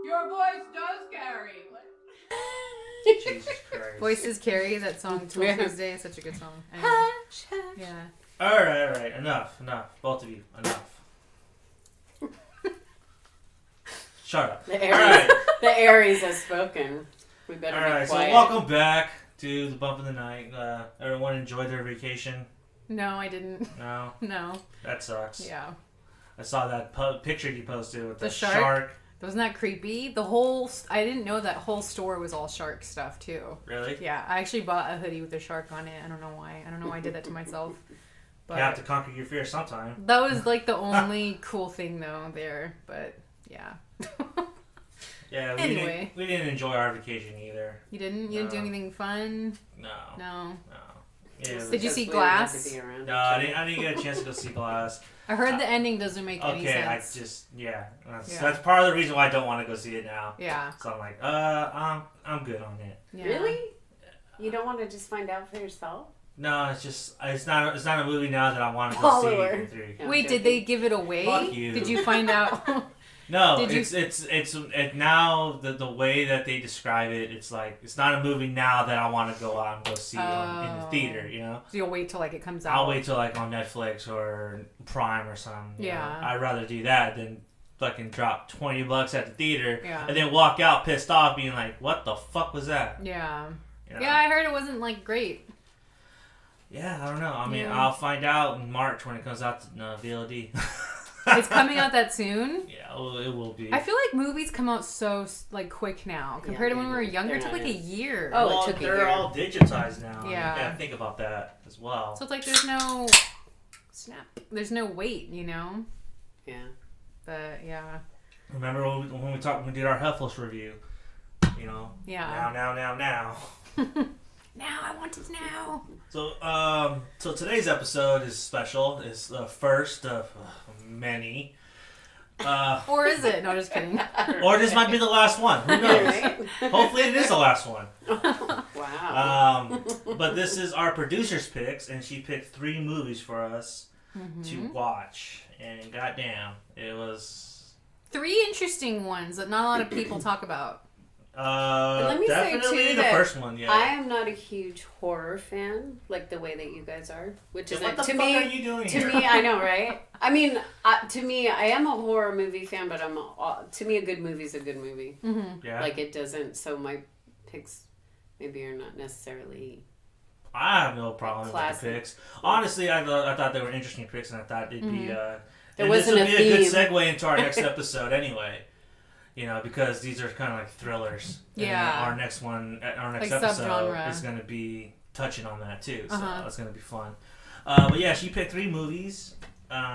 Your voice does carry. Jesus Christ. Voices Carry, that song Till Tuesday is such a good song. Anyway. Yeah. Alright. Enough. Both of you, enough. Shut up. The Aries has spoken. We better be quiet. So welcome back to the Bump of the Night. Everyone enjoyed their vacation? No, I didn't. No? No. That sucks. Yeah. I saw that picture you posted with the shark. Wasn't that creepy? I didn't know that whole store was all shark stuff too. Really? Yeah, I actually bought a hoodie with a shark on it. I don't know why. I did that to myself. But you have to conquer your fear sometime. That was like the only cool thing though there, but yeah. Yeah, we didn't enjoy our vacation either. You didn't? You didn't do anything fun? No. Yeah, did you see Glass? No, I didn't get a chance to go see Glass. I heard the ending doesn't make any sense. That's part of the reason why I don't want to go see it now. Yeah. So I'm like, I'm good on it. Yeah. Really? You don't want to just find out for yourself? No, it's not a movie now that I want to go see. Yeah, wait, did they give it away? Fuck you. Did you find out? No, it's now the way that they describe it. It's like it's not a movie now that I want to go out and go see in the theater. You know. So you'll wait till it comes out. I'll wait till on Netflix or Prime or something. Yeah. Know? I'd rather do that than fucking drop $20 at the theater and then walk out pissed off, being like, "What the fuck was that?" Yeah. You know? Yeah, I heard it wasn't great. Yeah, I don't know. I mean, I'll find out in March when it comes out to VOD. It's coming out that soon? Yeah, it will be. I feel like movies come out so quick now compared to when we were younger. It took a year. Oh, it took a year. They're all digitized now. Yeah. You gotta think about that as well. So it's like there's no there's no wait, you know? Yeah. But yeah. Remember when we did our Heifels review? You know. Yeah. Now. Now I want it now. So today's episode is special. It's the first of many. Or is it? No, just kidding. Or this might be the last one. Who knows? Right? Hopefully it is the last one. Wow. But this is our producer's picks, and she picked 3 movies for us to watch. And goddamn, it was 3 interesting ones that not a lot of people talk about. Let me definitely say too the that first one. Yeah. I am not a huge horror fan, like the way that you guys are. Which is what the to fuck me. are you doing To here? me, I know, right? I mean, to me, I am a horror movie fan, but to me, a good movie is a good movie. Mm-hmm. Yeah. Like it doesn't. So my picks maybe are not necessarily. I have no problem with the picks. Honestly, I thought they were interesting picks, and I thought it'd be. There wasn't this would a be a good theme. segue into our next episode, anyway. You know, because these are kind of like thrillers. Yeah. And our next Like episode subgenre. is going to be touching on that too. So that's going to be fun. But yeah, she picked 3 movies.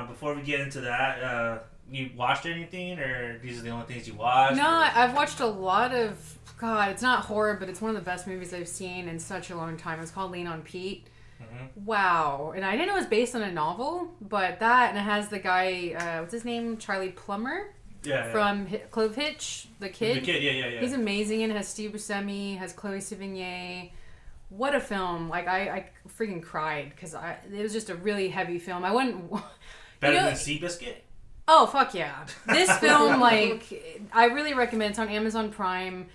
Before we get into that, you watched anything, or these are the only things you watched? No, I've watched a lot of. God, it's not horror, but it's one of the best movies I've seen in such a long time. It's called Lean on Pete. Mm-hmm. Wow. And I didn't know it was based on a novel, but and it has the guy, what's his name? Charlie Plummer? Yeah. From Clove Hitch, the kid. The kid, yeah. He's amazing, and it has Steve Buscemi, has Chloe Sevigny. What a film. Like, I freaking cried, because it was just a really heavy film. I wouldn't... Better than Seabiscuit? Oh, fuck yeah. This film, I really recommend. It's on Amazon Prime.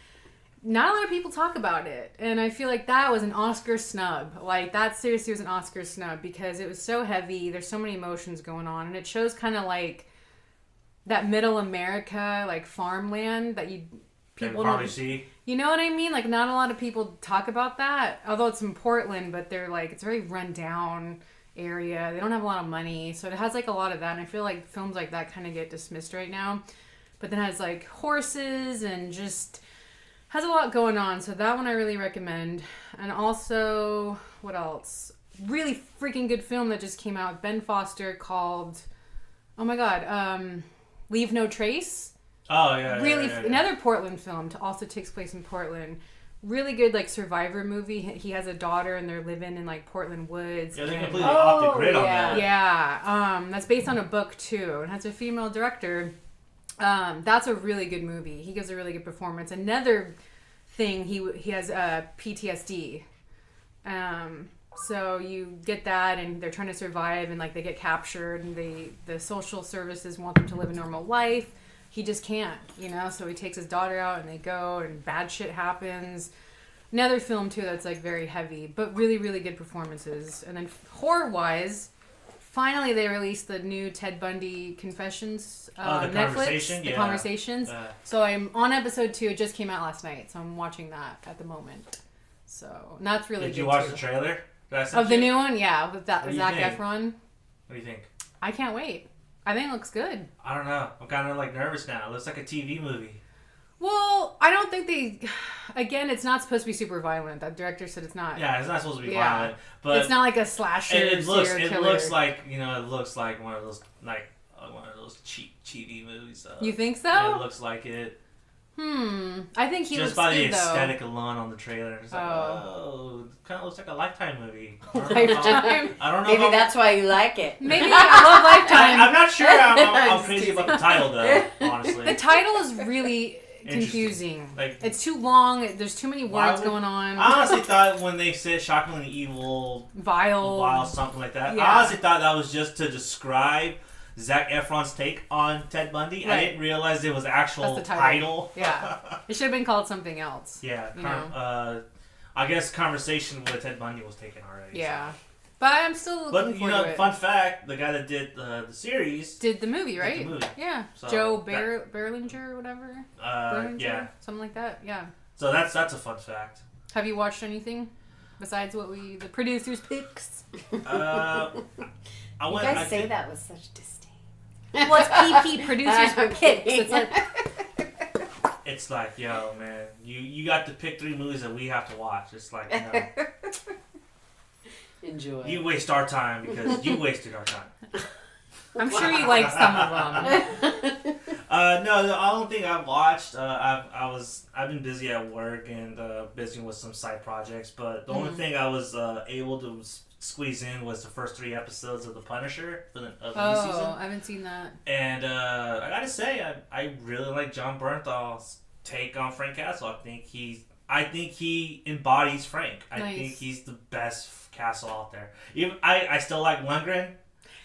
Not a lot of people talk about it, and I feel like that was an Oscar snub. Like, that seriously was an Oscar snub, because it was so heavy, there's so many emotions going on, and it shows kind of like that middle America, like farmland that people probably see. You know what I mean? Like, not a lot of people talk about that, although it's in Portland, but they're like, it's a very run down area. They don't have a lot of money, so it has like a lot of that, and I feel like films like that kind of get dismissed right now. But then it has like horses and just has a lot going on, so that one I really recommend. And also, what else? Really freaking good film that just came out with Ben Foster called, oh my god, Leave No Trace. Oh, yeah. Really, yeah. Another Portland film, also takes place in Portland. Really good, like, survivor movie. He has a daughter, and they're living in, like, Portland woods. Yeah, they're completely off the grid on that. Yeah, that's based on a book, too. It has a female director. That's a really good movie. He gives a really good performance. Another thing, he has PTSD. So you get that, and they're trying to survive, and like they get captured, and the social services want them to live a normal life, he just can't, you know. So he takes his daughter out, and they go, and bad shit happens. Another film too that's like very heavy, but really, really good performances. And then horror-wise, finally they released the new Ted Bundy Confessions Netflix. The Conversations. So I'm on episode 2. It just came out last night, so I'm watching that at the moment. So that's really good. Did you watch the trailer? Of the new one? Yeah, with that Zac Efron. What do you think? I can't wait. I think it looks good. I don't know. I'm kind of like nervous now. It looks like a TV movie. Well, I don't think they... Again, it's not supposed to be super violent. That director said it's not. Yeah, it's not supposed to be violent. But it's not like a slasher it looks like, it looks like one of those cheap TV movies. You think so? Yeah, it looks like it. I think he looks good, though. Just by the aesthetic alone on the trailer. It's like, it kind of looks like a Lifetime movie. Lifetime? I don't know. Maybe that's why you like it. Maybe I love Lifetime. I'm not sure I'm crazy about the title, though, honestly. The title is really confusing. Like, it's too long. There's too many words going on. I honestly thought when they said shockingly evil, vile, something like that, I honestly thought that was just to describe Zac Efron's take on Ted Bundy. Right. I didn't realize it was actual title. Yeah. It should have been called something else. Yeah. I guess Conversation with Ted Bundy was taken already. Yeah. So. But I'm still looking forward to it. Fun fact, the guy that did the series... Did the movie, right? Did the movie. Yeah. So Joe Berlinger or whatever? Yeah. Something like that, yeah. So that's a fun fact. Have you watched anything besides what the producers' picks? You guys say that with such disdain. Well, it's PP, producers' picks. It's like, yo, man, you got to pick 3 movies that we have to watch. It's like, you know... Enjoy. You waste our time because you wasted our time. I'm sure you like some of them. No, the only thing I've watched, I've been busy at work and busy with some side projects, but the only thing I was able to squeeze in was the first 3 episodes of The Punisher of the new season. Oh, I haven't seen that. And I gotta say, I really like John Bernthal's take on Frank Castle. I think he embodies Frank. I think he's the best Castle out there. I still like Lundgren.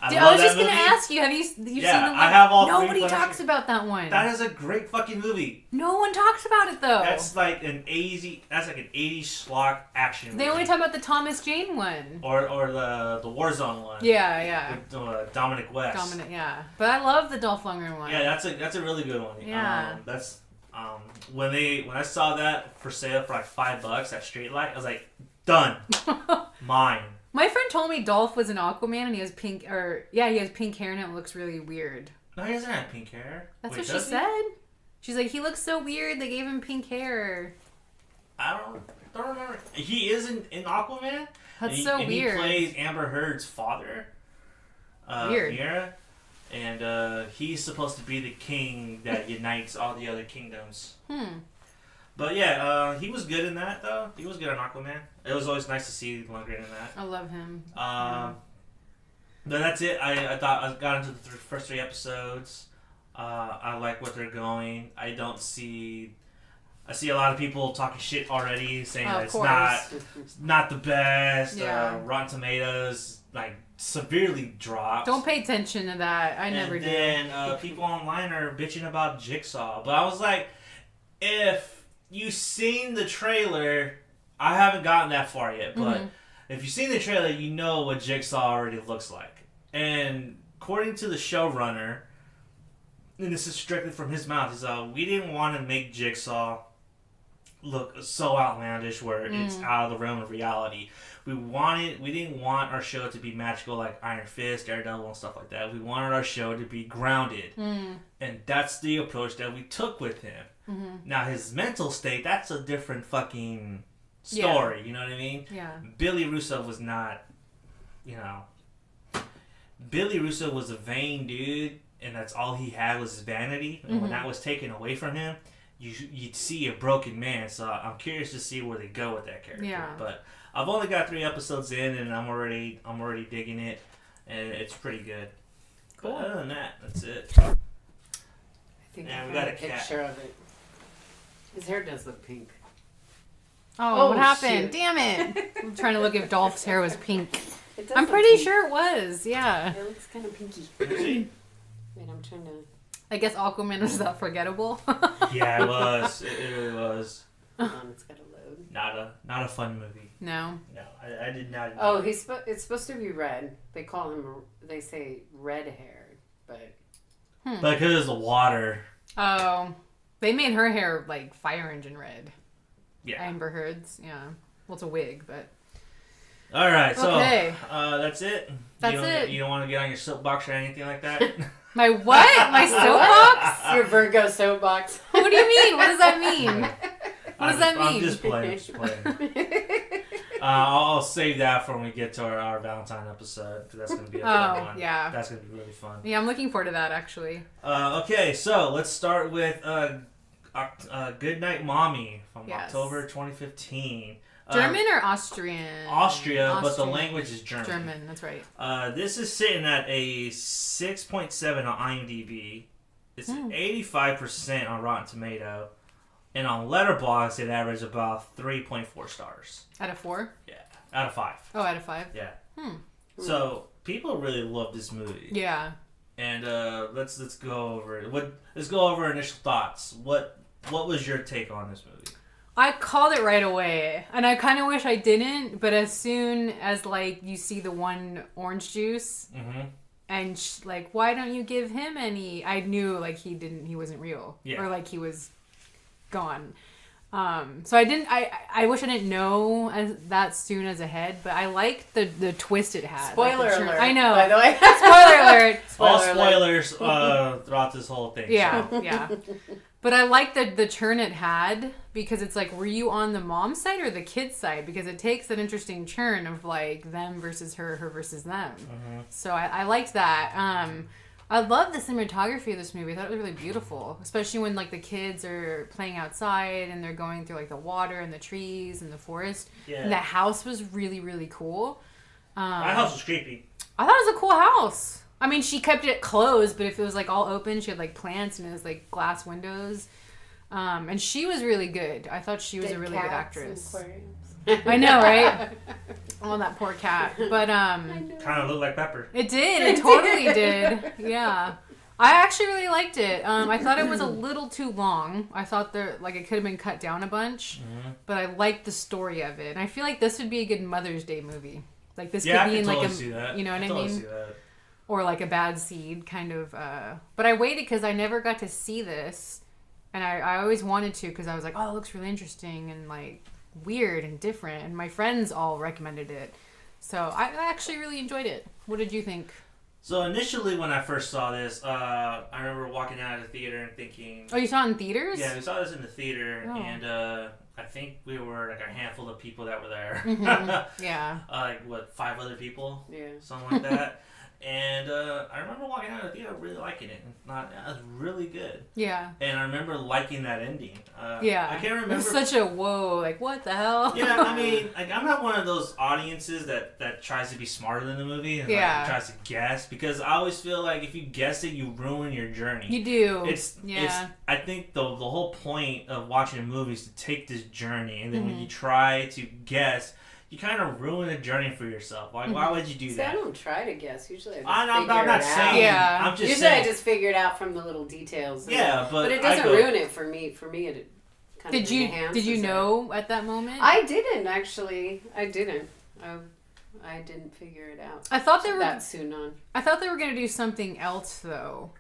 I was just going to ask you, have you seen the one? I have all 3. Nobody talks about that one. That is a great fucking movie. No one talks about it, though. That's like an 80s schlock action movie. They only talk about the Thomas Jane one. Or the Warzone one. Yeah. With Dominic West. Yeah. But I love the Dolph Lundgren one. Yeah, that's a really good one. Yeah. When I saw that for sale for like $5 at Straight Light, I was like, done. Mine. My friend told me Dolph was an Aquaman and he has pink he has pink hair and it looks really weird. No, he doesn't have pink hair. That's what she said. She's like, he looks so weird. They gave him pink hair. I don't remember. He is in Aquaman. That's so weird. He plays Amber Heard's father. Weird. Mira. And he's supposed to be the king that unites all the other kingdoms. But yeah, he was good in that, though. He was good in Aquaman. It was always nice to see Lundgren in that. I love him. No, that's it. I thought I got into the first 3 episodes. I like what they're going. I see a lot of people talking shit already, saying that it's not the best. Yeah. Rotten Tomatoes, like, severely dropped. Don't pay attention to that. I never did. And then people online are bitching about Jigsaw. But I was like, if you've seen the trailer, I haven't gotten that far yet, but if you've seen the trailer, you know what Jigsaw already looks like. And according to the showrunner, and this is strictly from his mouth, is we didn't want to make Jigsaw look so outlandish where it's out of the realm of reality. We didn't want our show to be magical like Iron Fist, Daredevil, and stuff like that. We wanted our show to be grounded. And that's the approach that we took with him. Now, his mental state, that's a different fucking story. Yeah. You know what I mean? Yeah. Billy Russo was not, Billy Russo was a vain dude, and that's all he had was his vanity. And when that was taken away from him, you'd see a broken man. So I'm curious to see where they go with that character. Yeah. But I've only got 3 episodes in, and I'm already digging it, and it's pretty good. Cool. But other than that, that's it. I think I got a picture of it. His hair does look pink. Oh, what happened? Shit. Damn it. I'm trying to look if Dolph's hair was pink. I'm pretty sure it was, yeah. It looks kind of pinky. Wait, I'm trying to... I guess Aquaman was that forgettable. Yeah, it was. It really was. It's gotta load. Not a fun movie. No. No, I did not. Oh, it's supposed to be red. They call him. They say red hair, but. Because of the water. Oh, they made her hair like fire engine red. Yeah. Amber Heard's. Yeah. Well, it's a wig, but. All right, so Okay. that's it. That's it. You don't want to get on your soapbox or anything like that. My what? My soapbox? Your Virgo soapbox. What do you mean? What does that mean? What does that mean? I'm just playing. I'll save that for when we get to our Valentine episode, because that's going to be a fun one. Yeah. That's going to be really fun. Yeah, I'm looking forward to that, actually. Okay, so let's start with Goodnight Mommy from October 2015. German or Austrian? Austria, but the language is German. German, that's right. This is sitting at a 6.7 on IMDb. It's 85% on Rotten Tomato. And on Letterboxd, it averaged about 3.4 stars. Out of 4? Yeah, out of 5. Oh, out of 5? Yeah. So people really love this movie. Yeah. And let's go over it. Let's go over initial thoughts. What was your take on this movie? I called it right away, and I kind of wish I didn't. But as soon as like you see the one orange juice, and like, why don't you give him any? I knew like he wasn't real, or like he was gone. So I didn't. I wish I didn't know that soon as ahead, but I liked the twist it had. Spoiler alert! I know. By the way, Spoiler alert! All spoilers throughout this whole thing. Yeah, so. yeah. But I like the turn it had, because it's like, were you on the mom's side or the kid's side? Because it takes an interesting turn of like them versus her versus them. So I liked that. I love the cinematography of this movie. I thought it was really beautiful, especially when like the kids are playing outside and they're going through like the water and the trees and the forest. Yeah. And the house was really, really cool. My house was creepy. I thought it was a cool house. I mean, she kept it closed, but if it was like all open, she had like plants and it was like glass windows. And she was really good. I thought she was a really good actress. I know, right? Oh, that poor cat. But kind of looked like Pepper. It did. It totally did. Yeah. I actually really liked it. I thought it was a little too long. I thought it could have been cut down a bunch. But I liked the story of it. And I feel like this would be a good Mother's Day movie. Like this could be in like a, you know what I mean? See that. Or like a Bad Seed kind of. But I waited because I never got to see this. And I always wanted to, because I was like, oh, it looks really interesting and like weird and different. And my friends all recommended it. So I actually really enjoyed it. What did you think? So initially when I first saw this, I remember walking out of the theater and thinking... Oh, you saw it in theaters? Yeah, we saw this in the theater. Oh. And I think we were like a handful of people that were there. Yeah. Like, what, 5 other people? Yeah. Something like that. And I remember walking out of the theater really liking it. That was really good. Yeah. And I remember liking that ending. Yeah. I can't remember. It's such a whoa, like, what the hell? Yeah, I mean, like, I'm not one of those audiences that tries to be smarter than the movie and like, tries to guess, because I always feel like if you guess it, you ruin your journey. You do. It's I think the whole point of watching a movie is to take this journey, and then when you try to guess, you kind of ruin a journey for yourself. Like, why would you do that? I don't try to guess. Usually I'm not saying. Yeah. I'm just usually saying. I just figure it out from the little details. Yeah, but it doesn't ruin it for me. For me, it kind of Did you know at that moment? I didn't, actually. I didn't. I didn't figure it out. I thought they were that soon on. I thought they were going to do something else, though.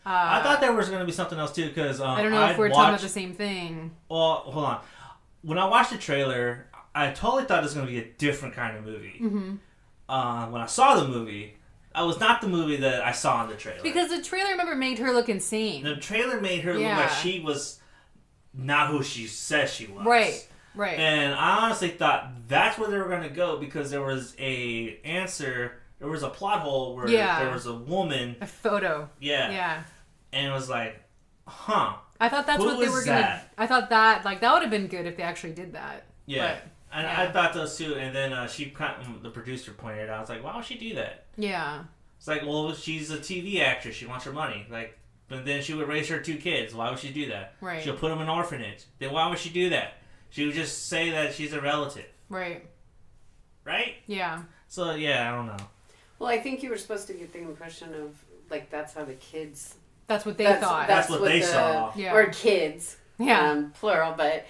I thought there was going to be something else, too, because I don't know if we're talking about the same thing. Well, hold on. When I watched the trailer, I totally thought it was going to be a different kind of movie. When I saw the movie, it was not the movie that I saw in the trailer. Because the trailer, remember, made her look insane. The trailer made her look like she was not who she says she was. Right, right. And I honestly thought that's where they were going to go, because there was there was a plot hole where there was a woman. A photo. Yeah. Yeah. And it was like, huh. I thought that's what they were going to... I thought that would have been good if they actually did that. Yeah. And I thought those too, and then the producer pointed out, I was like, why would she do that? Yeah. It's like, well, she's a TV actress, she wants her money. Like, but then she would raise her 2 kids, why would she do that? Right. She'll put them in an orphanage. Then why would she do that? She would just say that she's a relative. Right. Right? Yeah. So, yeah, I don't know. Well, I think you were supposed to get the impression of, like, that's how the kids That's what they thought. That's what they saw. Yeah. Or kids. Yeah. Plural, but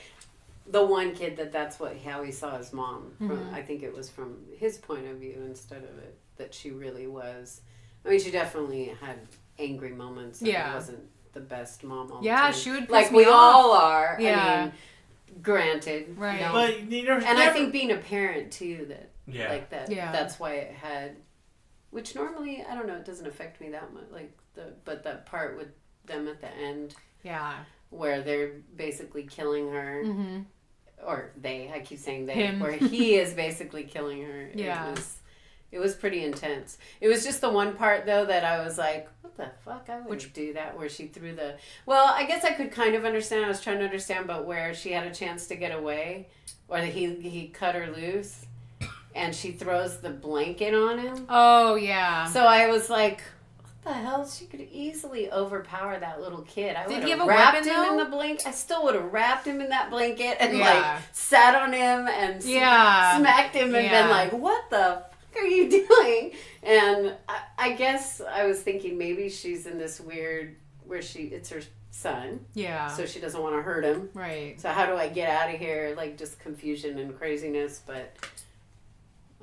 the one kid that's how he saw his mom. Mm-hmm. I think it was from his point of view instead of it, that she really was. I mean, she definitely had angry moments. And Yeah. wasn't the best mom all Yeah, the time. she would piss like me we off. all are. Yeah. I mean, granted. Right. No. But you never, And I think being a parent too, like that. Yeah. That's why it had, which normally I don't know, it doesn't affect me that much. But that part with them at the end, Yeah. where they're basically killing her, Mm-hmm. or they. I keep saying they, Him. where he is basically killing her. Yeah. It was pretty intense. It was just the one part though that I was like, what the fuck? I wouldn't do that, where she threw the. Well, I guess I could kind of understand. I was trying to understand, but where she had a chance to get away, or that he cut her loose, and she throws the blanket on him. Oh, yeah. So I was like, what the hell? She could easily overpower that little kid. I Did would he have have a wrapped weapon, him in though? the blanket. I still would have wrapped him in that blanket and Yeah. sat on him and Yeah. smacked him and Yeah. been like, what the fuck are you doing? And I guess I was thinking maybe she's in this weird where it's her son, Yeah. so she doesn't want to hurt him. Right. So how do I get out of here? Like, just confusion and craziness, but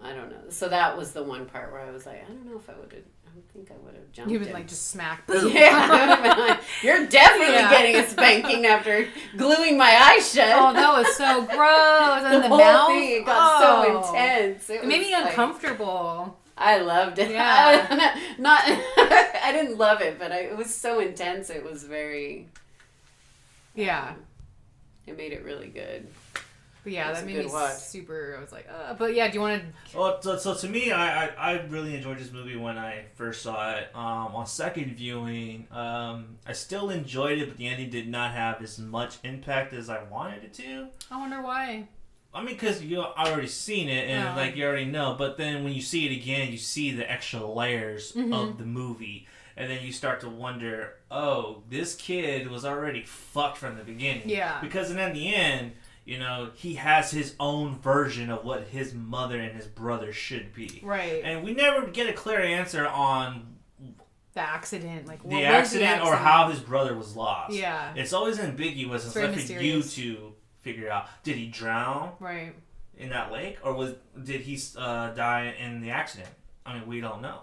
I don't know. So that was the one part where I was like, I don't know if I would have. I don't think I would have jumped. You would him. like just smack. Boom. Yeah, I would have been like, you're definitely Yeah. getting a spanking after gluing my eyes shut. Oh, that was so gross. And the whole mouth. thing, it got so Oh. intense. It made me was like- uncomfortable. I loved it. Yeah. Not, I didn't love it, but it was so intense. It was very. Yeah. It made it really good. But yeah, It's that a made good me watch. super. I was like, but yeah, do you want to? Well, so to me, I really enjoyed this movie when I first saw it. On second viewing, I still enjoyed it, but the ending did not have as much impact as I wanted it to. I wonder why. I mean, because I already seen it, and Oh. like you already know. But then when you see it again, you see the extra layers of the movie, and then you start to wonder, oh, this kid was already fucked from the beginning. Yeah. Because then at the end, you know, he has his own version of what his mother and his brother should be. Right. And we never get a clear answer on The accident, like what the was accident or how his brother was lost. Yeah. It's always ambiguous. It's very left for you mysterious. to figure out. Did he drown Right. in that lake, or did he die in the accident? I mean, we don't know,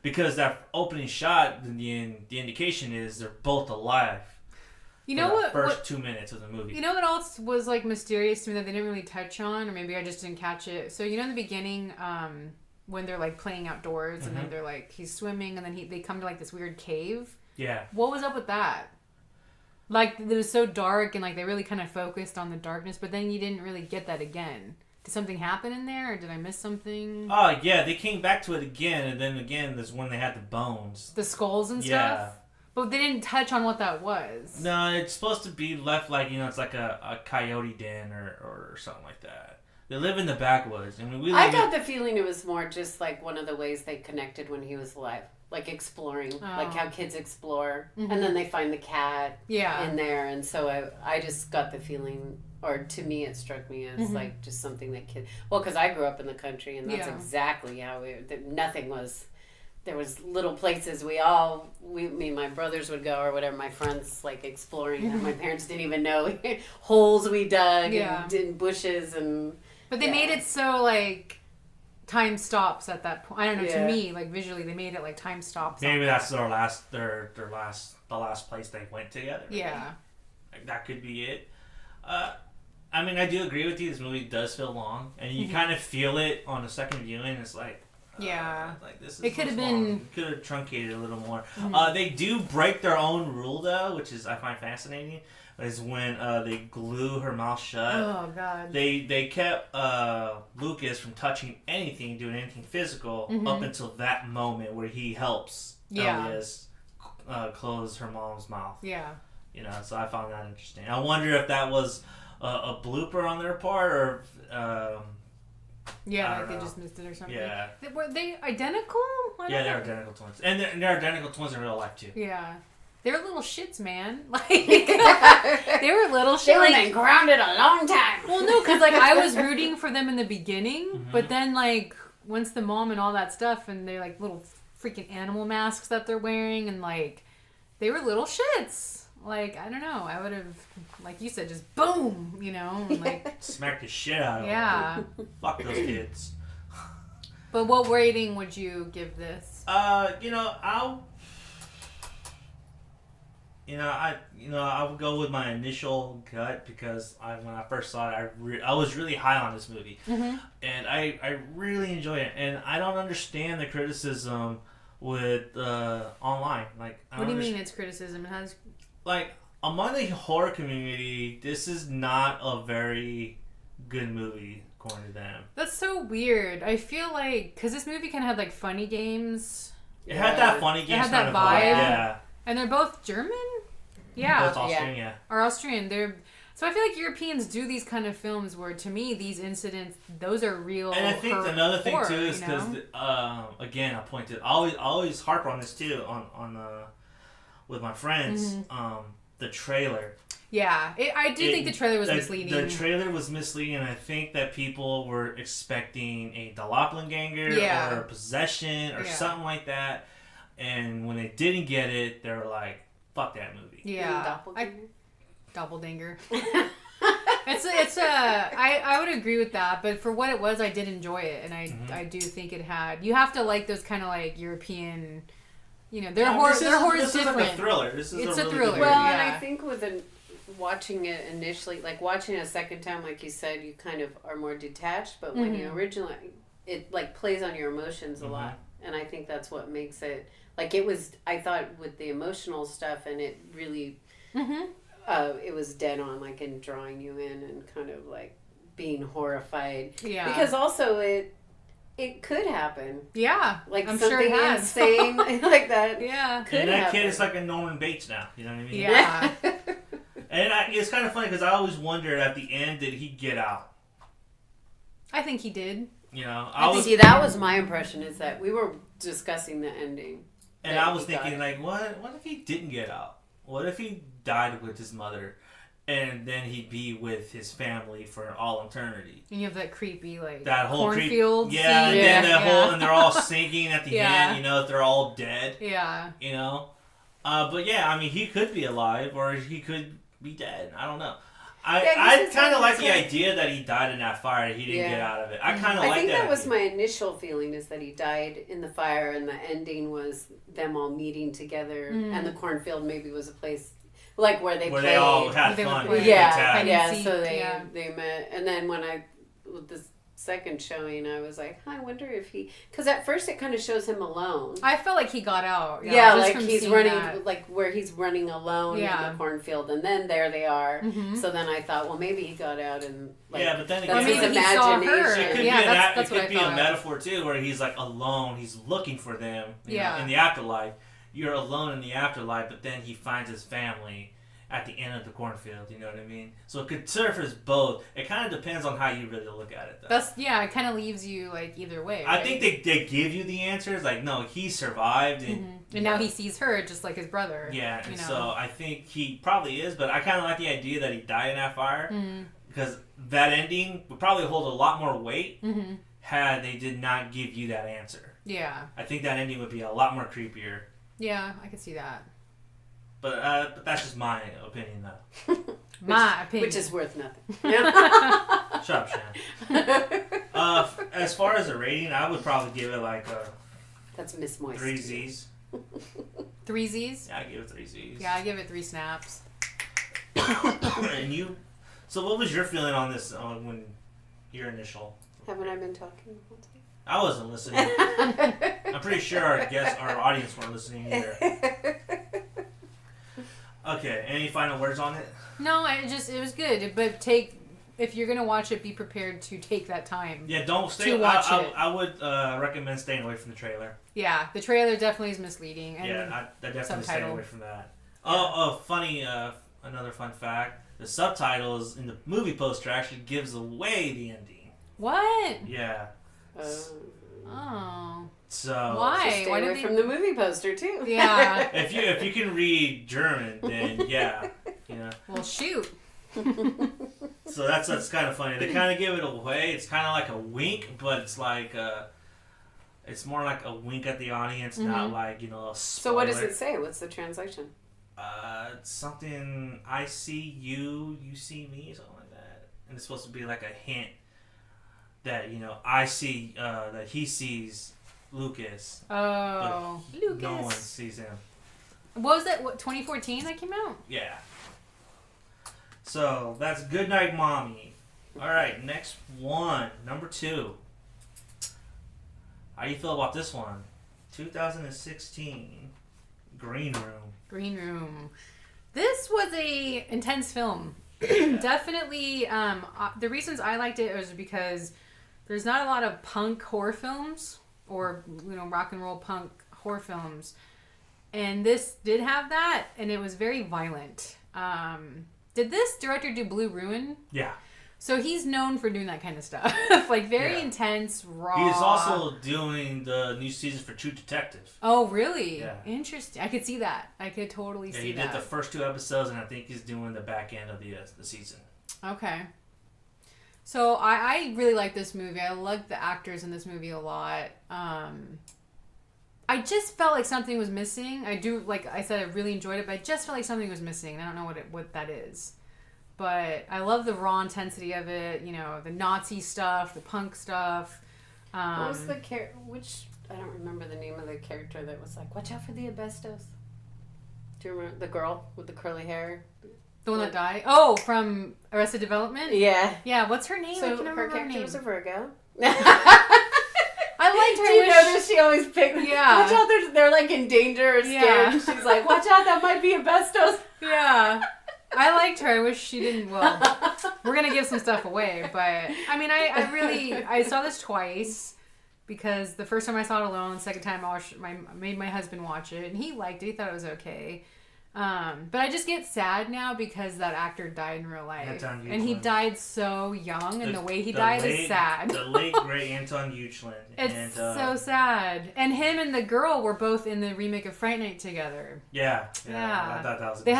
because that opening shot, the indication is they're both alive. You for know the what? First 2 minutes of the movie. You know what else was like mysterious to me that they didn't really touch on, or maybe I just didn't catch it. So you know in the beginning, when they're like playing outdoors and then they're like he's swimming and then they come to like this weird cave. Yeah. What was up with that? Like it was so dark and like they really kind of focused on the darkness, but then you didn't really get that again. Did something happen in there, or did I miss something? Oh yeah, they came back to it again, and then again there's when they had the bones. The skulls and stuff. Yeah. But they didn't touch on what that was. No, it's supposed to be left like, you know, it's like a coyote den or something like that. They live in the backwoods. I mean, I got the feeling it was more just like one of the ways they connected when he was alive. Like exploring, like how kids explore. And then they find the cat in there. And so I just got the feeling, or to me it struck me as like just something that kids... Well, because I grew up in the country and that's exactly how nothing was... There was little places me and my brothers would go, or whatever, my friends, like, exploring that my parents didn't even know. Holes we dug and in bushes and... But they made it so, like, time stops at that point. I don't know, Yeah. to me, like, visually, they made it, like, time stops. Maybe that's the last place they went together. Maybe. Yeah. Like, that could be it. I mean, I do agree with you. This movie does feel long, and you kind of feel it on the second viewing. It's like... like this is It could have been... Could have truncated a little more. They do break their own rule though, which is I find fascinating. Is when they glue her mouth shut. Oh god. They kept Lucas from touching anything, doing anything physical up until that moment where he helps Elias close her mom's mouth. Yeah. You know, so I found that interesting. I wonder if that was a blooper on their part, or Yeah, like they just missed it or something. Yeah. Were they identical? Yeah, they're identical twins. And they're identical twins in real life, too. Yeah. They were little shits, man. Like, they were little shits. They were been grounded a long time. Well, no, because, like, I was rooting for them in the beginning, but then, like, once the mom and all that stuff, and they're, like, little freaking animal masks that they're wearing, and, like, they were little shits. Like, I don't know. I would have, like you said, just boom, you know, and like smack the shit out of them. Yeah. Fuck those kids. But what rating would you give this? I would go with my initial gut because when I first saw it, I was really high on this movie, and I really enjoy it. And I don't understand the criticism with online. Like, What do you mean it's criticism? It has like among the horror community, this is not a very good movie according to them. That's so weird. I feel like because this movie kind of had like funny games. It had that funny games. It had that kind vibe. of yeah. And they're both German? Yeah. Both Austrian, yeah. Or Austrian. So I feel like Europeans do these kind of films where, to me, these incidents, those are real. And I think another thing too is because, again, I always harp on this too on with my friends. The trailer. Yeah, I do think the trailer was misleading. The trailer was misleading, and I think that people were expecting a doppelganger or a possession or something like that. And when they didn't get it, they were like, "Fuck that movie." Yeah, doppelganger. I would agree with that, but for what it was, I did enjoy it, and I do think it had. You have to like those kind of like European, their horror is different. This is like a thriller. It's a thriller. Well, and I think with watching it initially, like watching it a second time, like you said, you kind of are more detached. But when you originally, it like plays on your emotions a lot, and I think that's what makes it. Like it was, I thought with the emotional stuff, and it really, it was dead on, like in drawing you in and kind of like being horrified. Yeah. Because also it could happen. Yeah. Like I'm something sure it has. insane like that. Yeah. Could and that happen. kid is like a Norman Bates now. You know what I mean? Yeah. And it's kind of funny because I always wondered at the end, did he get out? I think he did. See, that was my impression, is that we were discussing the ending. And I was thinking, like, what if he didn't get out? What if he died with his mother, and then he'd be with his family for all eternity? And you have that creepy, like, that whole cornfield scene. Yeah, and then and they're all singing at the end, if they're all dead. Yeah. But yeah, I mean, he could be alive, or he could be dead. I don't know. I kind of like the idea that he died in that fire. He didn't get out of it. I kind of like that. I think that idea. was my initial feeling, is that he died in the fire, and the ending was them all meeting together, and the cornfield maybe was a place like where they played. They all had fun. Yeah. So they met, and then with this second showing, I was like, I wonder if because at first it kind of shows him alone. I felt like he got out. Yeah, like he's running, like where he's running alone in the cornfield, and then there they are. So then I thought, well, maybe he got out and but then that's again, his imagination. It could be a metaphor too, where he's like alone. He's looking for them. You know, in the afterlife. You're alone in the afterlife, but then he finds his family at the end of the cornfield, you know what I mean? So it could surface both. It kind of depends on how you really look at it, though. It kind of leaves you, like, either way, right? I think they give you the answers, like, no, he survived. And now he sees her just like his brother. Yeah, and so I think he probably is, but I kind of like the idea that he died in that fire, because that ending would probably hold a lot more weight had they did not give you that answer. Yeah. I think that ending would be a lot more creepier. Yeah, I could see that. But that's just my opinion, though. My opinion. Which is worth nothing. Shut up, Shannon. As far as a rating, I would probably give it like a... That's Mizz Moist. 3 Z's. 3 Z's? Yeah, I give it 3 Z's. Yeah, I give it 3 snaps. And you... So what was your feeling on this, when your initial... Haven't I been talking the whole time? I wasn't listening. I'm pretty sure our audience weren't listening either. Okay, any final words on it? No, it was good, but if you're gonna watch it, be prepared to take that time. Yeah, don't stay. To watch it. I would recommend staying away from the trailer. Yeah, the trailer definitely is misleading. And I definitely stay away from that. Yeah. Another fun fact: the subtitles in the movie poster actually gives away the ending. What? Yeah. Oh. So why? Stay away from the movie poster too. Yeah. if you can read German, then yeah. Well, shoot. So that's kind of funny. They kind of give it away. It's kind of like a wink, but it's like it's more like a wink at the audience, not like a spoiler. So what does it say? What's the translation? something, I see you, you see me, something like that. And it's supposed to be like a hint that, I see, that he sees Lucas. Oh, Lucas. No one sees him. What was that? 2014 that came out? Yeah. So, that's Goodnight Mommy. Alright, next one. Number 2. How do you feel about this one? 2016. Green Room. Green Room. This was a intense film. Definitely. The reasons I liked it was because there's not a lot of punk horror films or rock and roll punk horror films, and this did have that, and it was very violent. Did this director do Blue Ruin? Yeah. So he's known for doing that kind of stuff. Like, very intense, raw. He's also doing the new season for True Detective. Oh, really? Yeah. Interesting. I could see that. I could totally see that. He did the first 2 episodes, and I think he's doing the back end of the season. Okay. So I really like this movie. I like the actors in this movie a lot. I just felt like something was missing. I do, like I said, I really enjoyed it, but I just felt like something was missing. I don't know what that is. But I love the raw intensity of it, the Nazi stuff, the punk stuff. What was the I don't remember the name of the character that was like, watch out for the asbestos. Do you remember the girl with the curly hair? The one that died? Oh, from Arrested Development? Yeah. Yeah, what's her name? So I can't remember her character name. was a Virgo. I liked her. Do you notice she always picked... Yeah. Watch out, they're like in danger or scared. Yeah. And she's like, watch out, that might be asbestos. Yeah. I liked her. I wish she didn't. Well, we're going to give some stuff away, but I mean, I saw this twice because the first time I saw it alone, the second time I made my husband watch it, and he liked it. He thought it was okay. But I just get sad now because that actor died in real life. And he died so young, and the way he died is sad. The late, great Anton Yechtin. It's so sad. And him and the girl were both in the remake of Fright Night together. Yeah. I thought that was They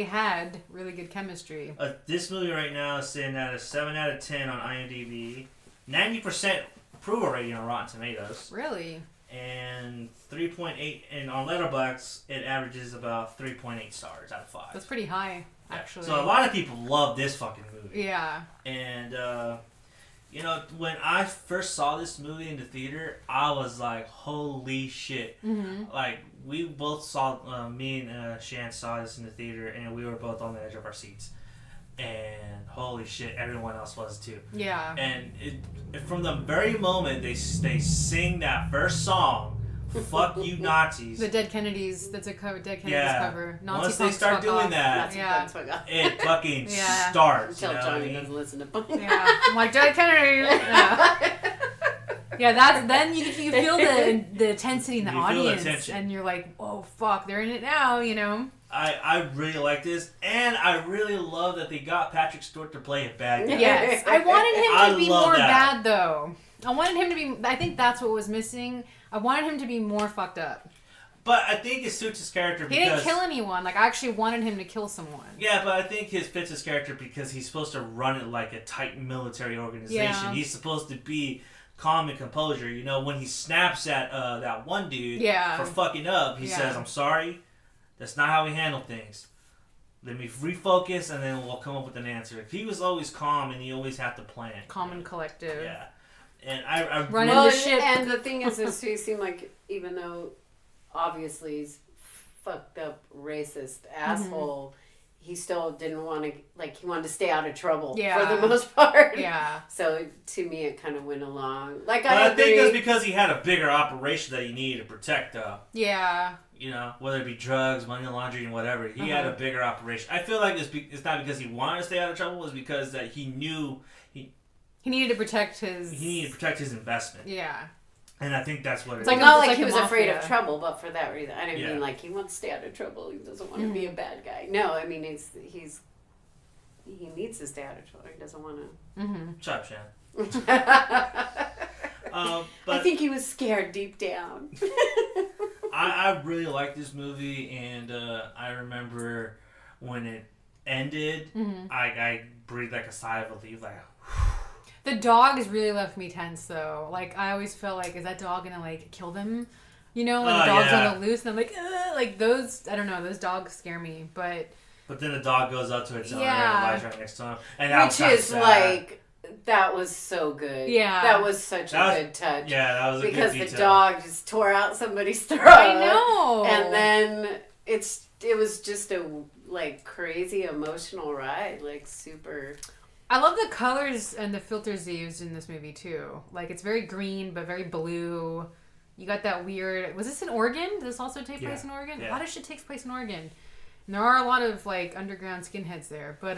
had really good chemistry. This movie right now is sitting at a 7 out of 10 on IMDb. 90% approval rating on Rotten Tomatoes. Really? And 3.8, and on Letterboxd it averages about 3.8 stars out of 5. That's pretty high, actually. So a lot of people love this fucking movie. Yeah. And when I first saw this movie in the theater, I was like, holy shit. Mm-hmm. Like, we both saw, me and Shan saw this in the theater, and we were both on the edge of our seats. And holy shit, everyone else was too. Yeah. And from the very moment they sing that first song, "Fuck You Nazis." The Dead Kennedys. That's a cover. Dead Kennedys cover. Nazi Once they start doing that, it fucking starts. Until Johnny doesn't listen to punk. Yeah. I'm like, Dead Kennedys. Yeah. Then you feel the intensity in the audience, and you're like, oh fuck, they're in it now. I really like this, and I really love that they got Patrick Stewart to play a bad guy. Yes, I wanted him to be more bad, though. I wanted him to be... I think that's what was missing. I wanted him to be more fucked up. But I think it suits his character because... He didn't kill anyone. Like, I actually wanted him to kill someone. Yeah, but I think it fits his character because he's supposed to run it like a tight military organization. Yeah. He's supposed to be calm and composure. When he snaps at that one dude for fucking up, he says, "I'm sorry. That's not how we handle things. Let me refocus, and then we'll come up with an answer." He was always calm, and he always had to plan. Calm and collective. Yeah. And I running the ship. And the thing is he seemed like, even though obviously he's fucked up, racist asshole, he still didn't want to, he wanted to stay out of trouble for the most part. Yeah. So to me, it kind of went along. I think it's because he had a bigger operation that he needed to protect. Yeah. Whether it be drugs, money laundering, whatever. He had a bigger operation. I feel like it's not because he wanted to stay out of trouble. It's because that he knew he needed to protect his... He needed to protect his investment. Yeah. And I think that's what it's like. Not like he was afraid of trouble, but for that reason. I didn't mean like he wants to stay out of trouble. He doesn't want to be a bad guy. No, I mean he needs to stay out of trouble. He doesn't want to. Shut up, Shan. I think he was scared deep down. I really like this movie, and I remember when it ended, I breathed like a sigh of relief, like. The dog has really left me tense, though. I always felt like, is that dog gonna kill them? You know, when the dog's on the loose, and I'm like those. I don't know. Those dogs scare me, but then the dog goes up to its owner and lies right next to him, and which is like that was so good. Yeah, that was such a good touch. Yeah, that was a because good detail. the dog just tore out somebody's throat. I know, and then it was just a like crazy emotional ride, like super. I love the colors and the filters they used in this movie too. Like it's very green but very blue. You got that weird. Was this in Oregon? Does this also take place in Oregon? Yeah. A lot of shit takes place in Oregon. And there are a lot of like underground skinheads there, but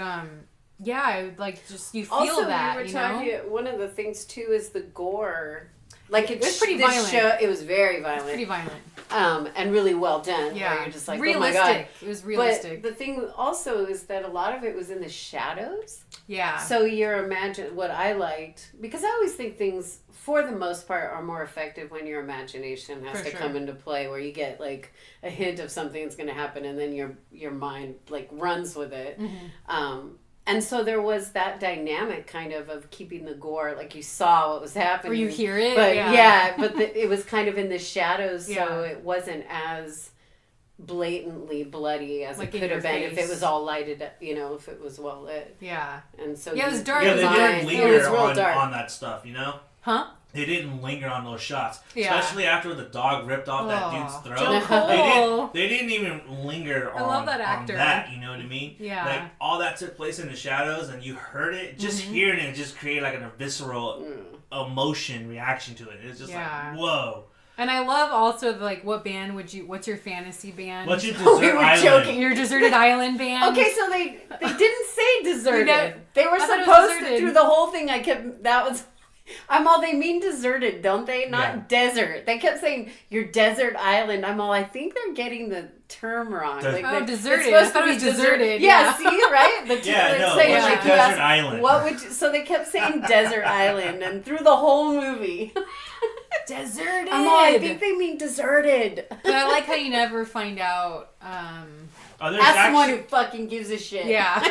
yeah, I would like just you feel also, that. We were you talking. know? One of the things too is the gore. Like it was pretty violent. It was very violent. Pretty violent. And really well done. Yeah, where you're just like, realistic. Oh my god, it was realistic. But the thing also is that a lot of it was in the shadows. Yeah. So what I liked, because I always think things, for the most part, are more effective when your imagination has to come into play, where you get like a hint of something that's going to happen, and then your mind like runs with it. Mm-hmm. And so there was that dynamic kind of keeping the gore, like you saw what was happening. Or you hear it. But it was kind of in the shadows, so it wasn't as blatantly bloody as like it could have been if it was all lighted up, if it was well lit. Yeah. And so it was dark. Yeah, they didn't linger dark. on that stuff, you know? Huh? They didn't linger on those shots, especially after the dog ripped off that dude's throat. They didn't even linger on that. You know what I mean? Yeah. Like all that took place in the shadows, and you heard it. Just hearing it just created like a visceral emotion reaction to it. It's just like whoa. And I love also like what's your fantasy band? What's your desert island? Joking. Your deserted island band. Okay, so they didn't say deserted. They were supposed to through the whole thing. They mean deserted, don't they? Not desert. They kept saying your desert island. I think they're getting the term wrong. Deserted. It's supposed to be deserted. Yeah, see, right? Desert island. So they kept saying desert island, and through the whole movie. Deserted. I think they mean deserted. But I like how you never find out. Ask someone who fucking gives a shit. Yeah.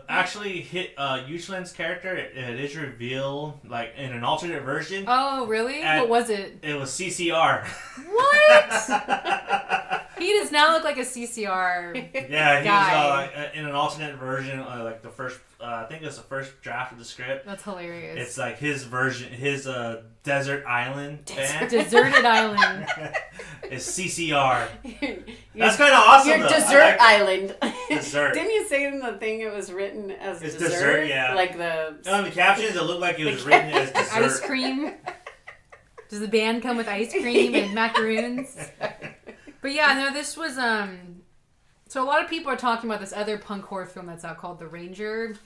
Actually, Yuchlin's character, it is revealed like in an alternate version. Oh, really? What was it? It was CCR. What? He does not look like a CCR. Yeah, he was in an alternate version, like the first. I think it was the first draft of the script. That's hilarious. It's like his version, his desert island band. Deserted island. It's CCR. That's kind of awesome. Your desert island. Dessert. Didn't you say in the thing it was written as it's dessert? Yeah. Like the captions, it looked like it was written as dessert. Ice cream. Does the band come with ice cream and macaroons? But yeah, no, this was so a lot of people are talking about this other punk horror film that's out called The Ranger.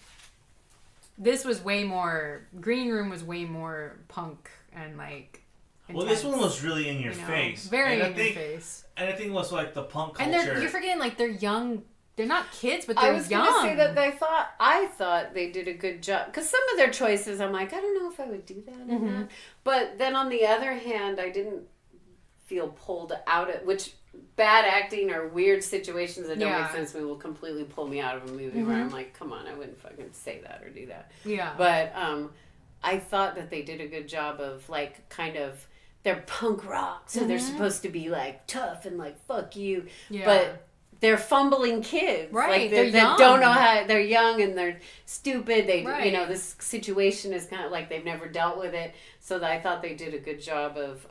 This was way more. Green Room was way more punk and like. Intense. Well, this one was really in your face. Very in your face. And I think it was like the punk culture. And you're forgetting like they're young. They're not kids, but they're young. I was going to say that I thought they did a good job. Because some of their choices, I'm like, I don't know if I would do that or not. But then on the other hand, I didn't feel pulled out of, which bad acting or weird situations that don't make sense to me will completely pull me out of a movie where I'm like, come on, I wouldn't fucking say that or do that. Yeah. But I thought that they did a good job of like kind of, they're punk rock, so they're supposed to be like tough and like fuck you. Yeah. But they're fumbling kids. Right. Like they're young. They don't know how, they're young and they're stupid. This situation is kind of like they've never dealt with it. So I thought they did a good job of,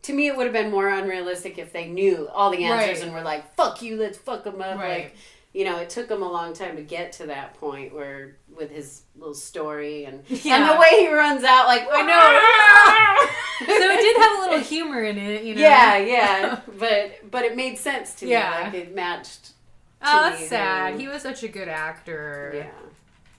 to me, it would have been more unrealistic if they knew all the answers and were like, fuck you, let's fuck them up. Right. Like, it took him a long time to get to that point where, with his little story and the way he runs out, like, I know. So it did have a little humor in it, Yeah. But it made sense to me. Like, it matched to that's sad. He was such a good actor. Yeah.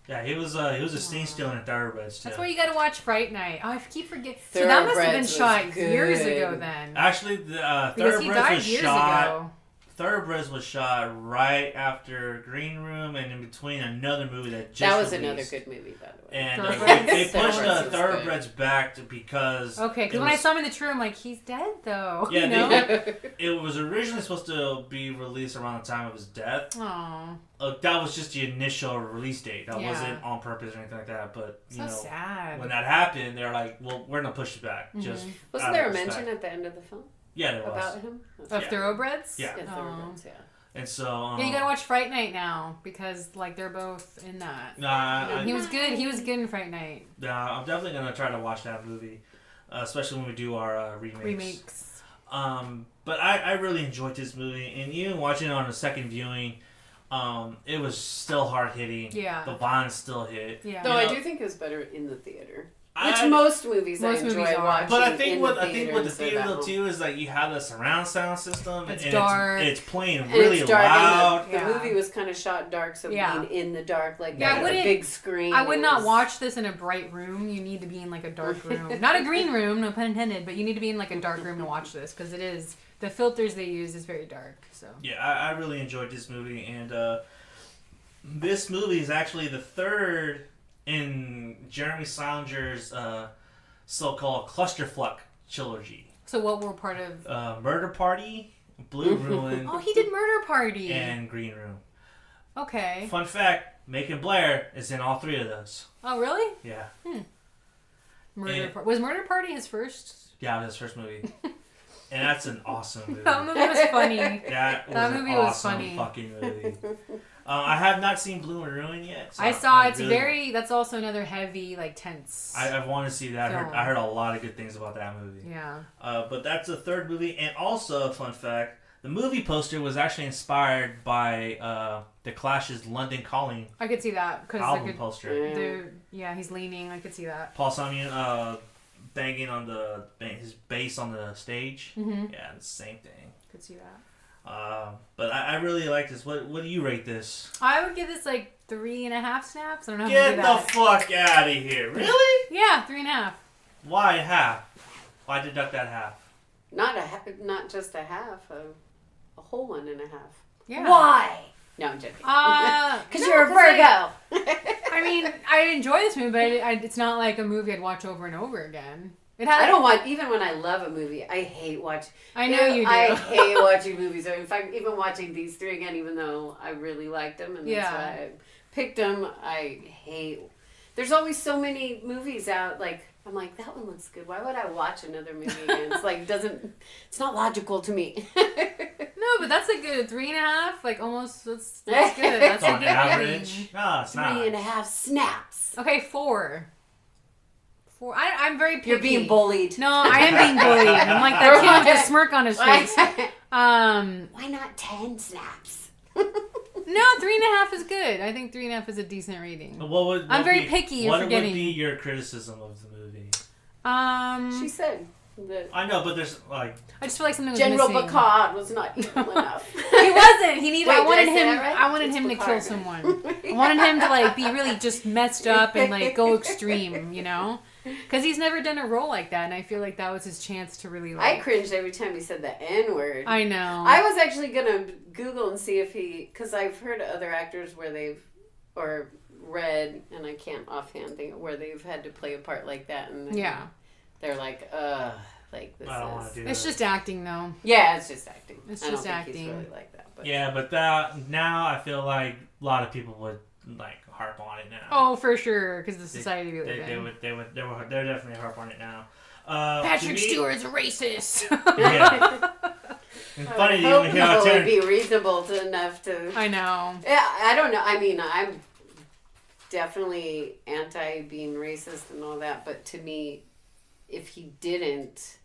Yeah, he was a scene stealer in Thoroughbreds too. That's why you got to watch Fright Night. Oh, I keep forgetting. So that must have been shot years ago then. Actually, Thoroughbreds was shot. Thoroughbreds was shot right after Green Room and in between another movie that just That was released. another good movie, by the way. And they pushed Thoroughbreds Thoroughbreds back because... Okay, because when I saw him in the trailer, I'm like, he's dead, though. Yeah, you know? it was originally supposed to be released around the time of his death. Aww. That was just the initial release date. That wasn't on purpose or anything like that. But, sad. when that happened, they're like, well, we're going to push it back. Just Wasn't there a mention at the end of the film? Yeah, there was. About him? Of Thoroughbreds? Yeah. Thoroughbreds, yeah. And so... you gotta watch Fright Night now, because, like, they're both in that. He was good. He was good in Fright Night. I'm definitely going to try to watch that movie, especially when we do our remakes. But I really enjoyed this movie, and even watching it on a second viewing, it was still hard-hitting. Yeah. The violence still hit. Yeah. Though I do think it was better in the theater. Which most movies I enjoy watching. But I think with the theater though too is that you have the surround sound system it's and dark. It's playing really it's dark, loud. The movie was kind of shot dark, so being in the dark, like a big screen. I would not watch this in a bright room. You need to be in like a dark room, not a green room, no pun intended. But you need to be in like a dark room to watch this because it is the filters they use is very dark. So yeah, I really enjoyed this movie, and this movie is actually the third in Jermey Saulnier's so-called clusterfuck trilogy. So what were part of? Murder Party, Blue Ruin. Oh, he did Murder Party. And Green Room. Okay. Fun fact, Macon Blair is in all three of those. Oh, really? Yeah. Was Murder Party his first? Yeah, it was his first movie. And that's an awesome movie. That movie was funny. That movie was awesome funny. Fucking movie. I have not seen Blue and Ruin yet. So I saw it's really, that's also another heavy, like, tense. I want to see that. I heard a lot of good things about that movie. Yeah. But that's the third movie. And also, fun fact, the movie poster was actually inspired by The Clash's London Calling. I could see that. Album poster. Yeah, he's leaning. I could see that. Paul Simon banging on his bass on the stage. Mm-hmm. Yeah, the same thing. Could see that. But I really like this. What do you rate this? I would give this like 3.5 snaps. I don't know. Get the fuck out of here! Really? Yeah, 3.5. Why half? Why deduct that half? Not just a half, a whole 1.5. Yeah. Why? No, I'm joking. Because you're a Virgo. I mean, I enjoy this movie, but it's not like a movie I'd watch over and over again. I don't want, even when I love a movie, I hate watching. I know you do. I hate watching movies. In fact, even watching these three again, even though I really liked them and that's why I picked them, I hate. There's always so many movies out, like, I'm like, that one looks good. Why would I watch another movie again? It's like, it's not logical to me. No, but that's a good 3.5. Like, almost, that's good. That's a good average. No, it's not. 3.5 snaps. Okay, 4. I'm very picky. You're being bullied. No, I am being bullied. I'm like that kid with a smirk on his face. Why not 10 snaps? No, 3.5 is good. I think 3.5 is a decent rating. I'm very picky. What would be your criticism of the movie? She said I know, but there's like I just feel like something was General missing. Bacard was not evil enough. He wasn't. He needed. Wait, I wanted him to kill someone. I wanted him to like be really just messed up and like go extreme, you know? Because he's never done a role like that, and I feel like that was his chance to really like... I cringed every time he said the N-word. I know. I was actually going to Google and see if he... Because I've heard other actors where they've... Or read, and I can't offhand think, where they've had to play a part like that, and they're like, like this I don't want to do It's this. just acting, though. Yeah, it's just acting. It's I just don't acting. think he's really like that. But. Yeah, but that now I feel like a lot of people would like harp on it now. Oh, for sure, because the society we live in. They're definitely harp on it now. Patrick Stewart's a racist. Yeah. It's funny you hear people would be reasonable enough to. I know. Yeah, I don't know. I mean, I'm definitely anti being racist and all that, but to me, if he didn't,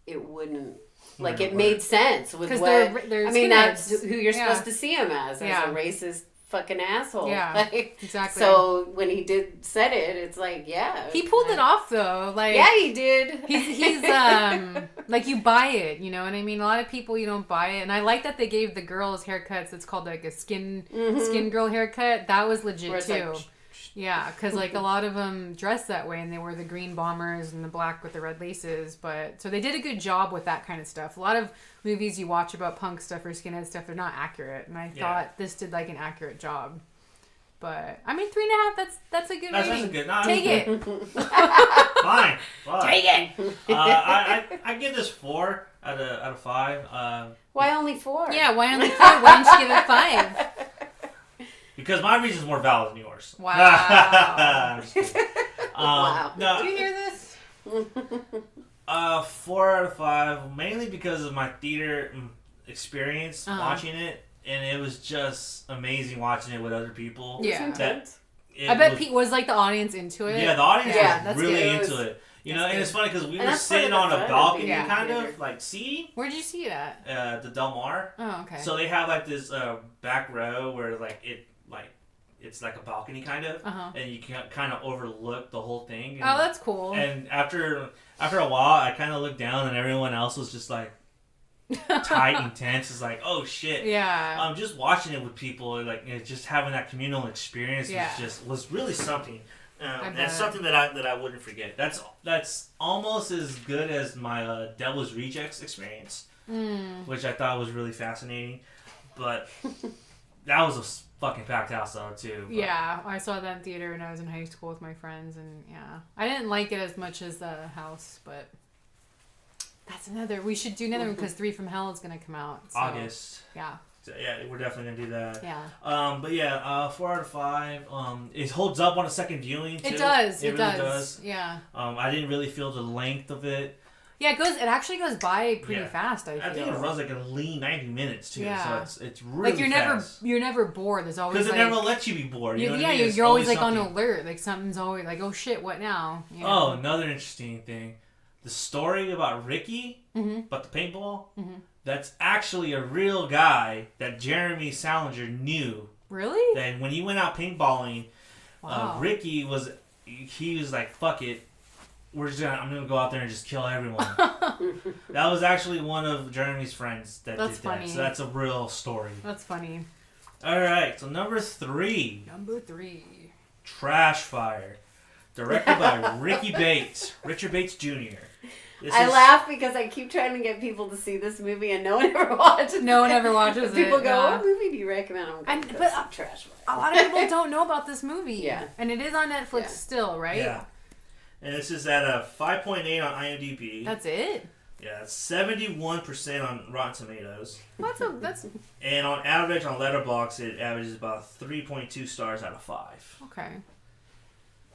it wouldn't. Like, it made sense with what... They're I mean, that's who you're supposed to see him as a racist fucking asshole. Yeah, like, exactly. So, when he said it, it's like, yeah. He pulled it off, though. Like, yeah, he did. He's like, you buy it, you know what I mean? A lot of people, you don't buy it. And I like that they gave the girls haircuts. It's called, like, a skin girl haircut. That was legit, too. Yeah, because like a lot of them dress that way, and they wear the green bombers and the black with the red laces. But so they did a good job with that kind of stuff. A lot of movies you watch about punk stuff or skinhead stuff, they're not accurate, and I thought this did like an accurate job. But I mean, 3.5. That's a good rating. That's a good. No, Take it. Fine. Take it. I give this 4 out of 5. Why only 4? Yeah, why only 4? Why don't you give it 5? Because my reason is more valid than yours. Wow. I'm just kidding. Wow. No, Do you hear this? 4 out of 5, mainly because of my theater experience watching it, and it was just amazing watching it with other people. Yeah. That, I bet was like the audience into it. Yeah, the audience was really good. into it. You know, and it's funny because we were that's sitting part of on the a fun balcony, of being kind theater. of like seating. Where'd you see it at? The Del Mar. Oh, okay. So they have like this back row where it's like a balcony kind of, and you can kind of overlook the whole thing. And, oh, that's cool. And after a while, I kind of looked down, and everyone else was just like tight and tense. It's like, oh shit. Yeah. Just watching it with people, like just having that communal experience was really something. That's something that I wouldn't forget. That's almost as good as my Devil's Rejects experience, which I thought was really fascinating. But that was a fucking packed house though too. But. Yeah, I saw that in theater when I was in high school with my friends, and I didn't like it as much as the house, but that's another. We should do another one because 3 from Hell is gonna come out. So, August. Yeah. So, yeah, we're definitely gonna do that. Yeah. But yeah, 4 out of 5. It holds up on a second viewing too. It does. It really does. Yeah. I didn't really feel the length of it. Yeah, it actually goes by pretty fast. I feel. think it runs like a lean 90 minutes too. Yeah. So it's really like you're never bored. There's always because it never lets you be bored. You know what I mean? You're always like on alert. Like something's always like, oh shit, what now? You know? Oh, another interesting thing, the story about Ricky, about the paintball. That's actually a real guy that Jermey Saulnier knew. Really? That when he went out paintballing, Ricky was like, fuck it. I'm gonna go out there and just kill everyone. That was actually one of Jeremy's friends that did funny. that. So that's a real story. That's funny. Alright, so number 3. Number 3. Trash Fire. Directed by Richard Bates Jr. I laugh because I keep trying to get people to see this movie and no one ever watches it. No one ever watches it. People go, what movie do you recommend? I'm going to Trash Fire. A lot of people don't know about this movie. Yeah. And it is on Netflix still, right? Yeah. And this is at a 5.8 on IMDb. That's it? Yeah, it's 71% on Rotten Tomatoes. That's And on average on Letterboxd, it averages about 3.2 stars out of 5. Okay.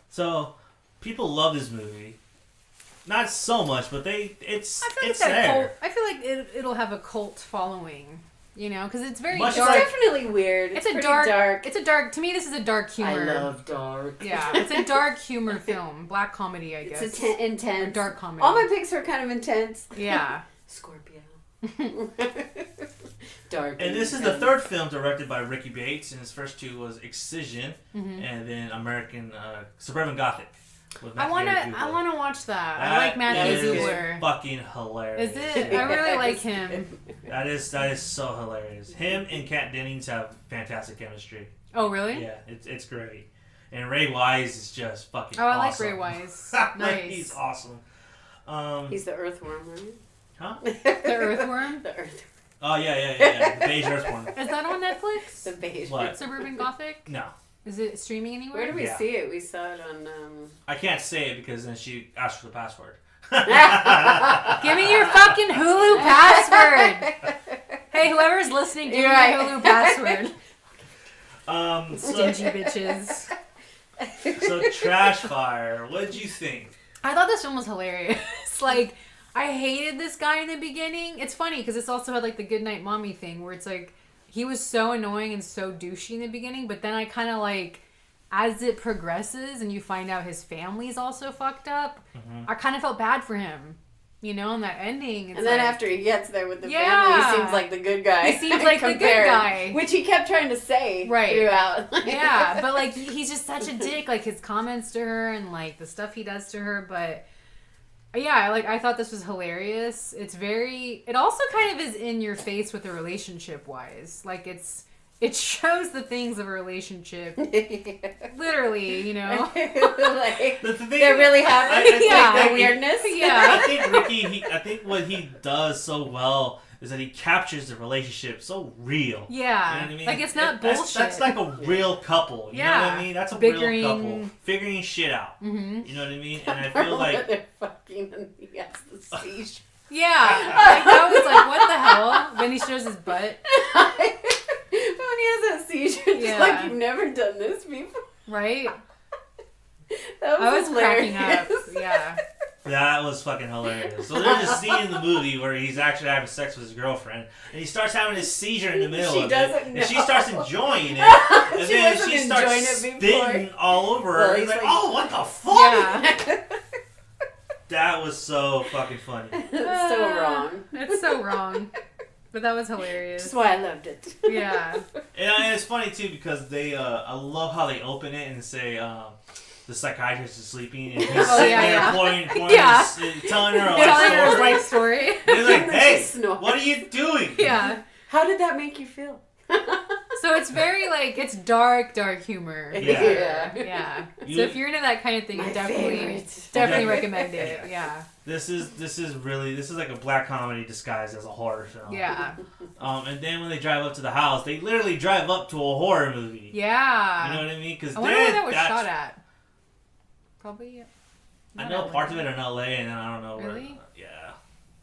So, people love this movie. Not so much, but it's there. I feel like it'll have a cult following. You know, because it's very dark. It's definitely weird. It's pretty dark. It's a dark. To me, this is a dark humor. I love dark. Yeah, it's a dark humor film, black comedy, I guess. It's intense. Dark comedy. All my picks are kind of intense. Yeah. Scorpio. Dark. And this is the 3rd film directed by Ricky Bates, and his first 2 was Excision, and then American Suburban Gothic. I want to watch that. I like Matthew Googler. Fucking hilarious. Is it? I really like him. That is so hilarious. Him and Kat Dennings have fantastic chemistry. Oh, really? Yeah, it's great. And Ray Wise is just fucking awesome. I like Ray Wise. Nice. He's awesome. He's the earthworm, right? Huh? The earthworm? The earthworm. Oh, yeah. The beige earthworm. Is that on Netflix? The beige. What? Suburban Gothic? No. Is it streaming anywhere? Where do we see it? We saw it on... I can't say it because then she asked for the password. Give me your fucking Hulu password. Hey, whoever's listening, give me your Hulu password. Stingy bitches. So, Trash Fire, what did you think? I thought this film was hilarious. Like, I hated this guy in the beginning. It's funny because it's also had like the Goodnight Mommy thing where it's like, he was so annoying and so douchey in the beginning, but then I kind of like, as it progresses and you find out his family's also fucked up, I kind of felt bad for him, you know, in that ending. And then after he gets there with the family, he seems like the good guy. He seems like the good guy. Which he kept trying to say throughout. Yeah, but like, he's just such a dick, like his comments to her and like the stuff he does to her, but... Yeah, like I thought this was hilarious. It also kind of is in your face with the relationship wise. Like it's it shows the things of a relationship. Literally, you know. Like, they're really happy. The weirdness. Yeah. I think Ricky, I think what he does so well is that he captures the relationship so real. Yeah. You know what I mean? Like, it's not bullshit. That's like a real couple. You know what I mean? That's a real couple. Figuring shit out. Mm-hmm. You know what I mean? And I feel like... they're fucking and he has the seizure. Yeah. Like, I was like, what the hell? Then he shows his butt. When he has that seizure, it's like, you've never done this before. Right? That was I was cracking up. Yeah. That was fucking hilarious. So there's a scene in the movie where he's actually having sex with his girlfriend, and he starts having his seizure in the middle of it, and she starts enjoying it, and then she starts spitting all over her. He's like, oh, what the fuck? Yeah. That was so fucking funny. It's so wrong. It's so wrong. But that was hilarious. That's why I loved it. Yeah. And it's funny, too, because they, I love how they open it and say, the psychiatrist is sleeping, and he's sitting there pouring telling her a life story. And he's like, hey, what are you doing? Yeah. How did that make you feel? So it's very, like, it's dark Yeah. humor. Yeah. So if you're into that kind of thing, definitely recommend it. Yeah. This is like a black comedy disguised as a horror film. Yeah. And then when they drive up to the house, they literally drive up to a horror movie. Yeah. You know what I mean? Because I wonder where that was shot at. Probably. I know parts of it in LA, and then I don't know where. Yeah.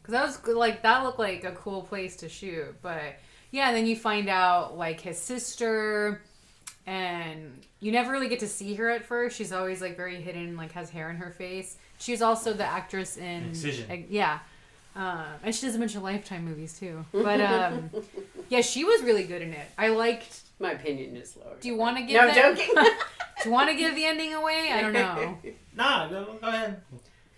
Because that looked like a cool place to shoot, but yeah, and then you find out like his sister, and you never really get to see her at first. She's always like very hidden, like has hair in her face. She's also the actress in Excision. Yeah. And she does a bunch of Lifetime movies too. But yeah, she was really good in it. I liked. My opinion is lower. Do you want to give? No, I'm joking. Do you want to give the ending away? I don't know. Nah, go ahead.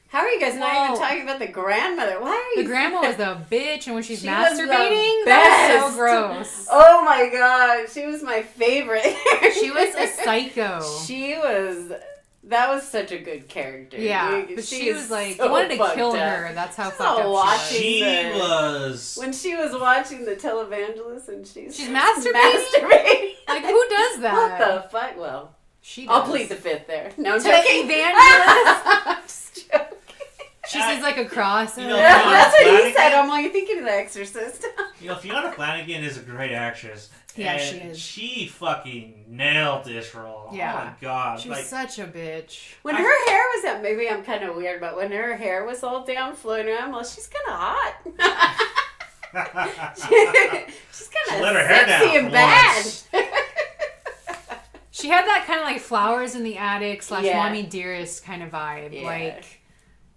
How are you guys not even talking about the grandmother? Why are you? The grandma was the bitch, and when she's masturbating, that was so gross. Oh my god, she was my favorite. She was a psycho. That was such a good character. Yeah, but she was like, you wanted to kill her. That's how fucked up she was. When she was watching the televangelist and she's masturbating. Like, who does that? What the fuck? Well, she does. I'll plead the fifth there. No, I'm to joking. Evangelist. I'm just joking. She sees like a cross. You know, that's what he said. I'm like, thinking of The Exorcist. You know, Fionnula Flanagan is a great actress. Yeah, and she is. She fucking nailed this role. Yeah. Oh my god. She was such a bitch. When her hair was up, maybe I'm kind of weird, but when her hair was all down, flowing around, well, she's kind of hot. She's kind of sexy and bad. She had that kind of like Flowers in the Attic / Mommy Dearest kind of vibe. Yeah. Like,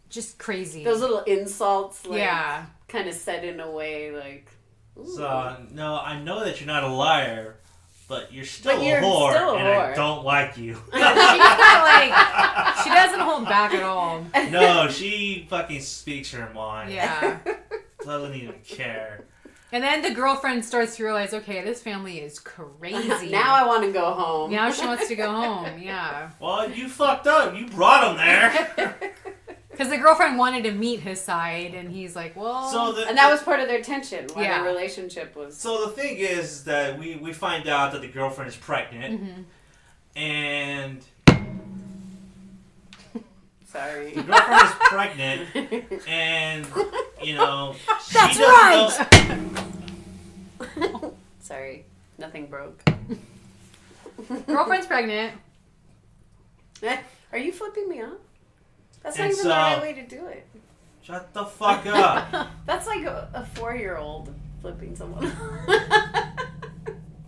just crazy. Those little insults, like, yeah. kind of said in a way, like... Ooh. So, no, I know that you're not a liar, but you're still a whore, and I don't like you. She's not like... She doesn't hold back at all. No, she fucking speaks her mind. Yeah. Doesn't even care. And then the girlfriend starts to realize, okay, this family is crazy. Now I want to go home. Now she wants to go home, yeah. Well, you fucked up. You brought him there. Because the girlfriend wanted to meet his side, and he's like, well... and that was part of their tension, why their relationship was... So the thing is that we find out that the girlfriend is pregnant, and... Sorry. The girlfriend is pregnant, and, you know... That's right! Sorry. Nothing broke. Girlfriend's pregnant. Are you flipping me off? That's not even the right way to do it. Shut the fuck up. That's like a 4-year-old flipping someone.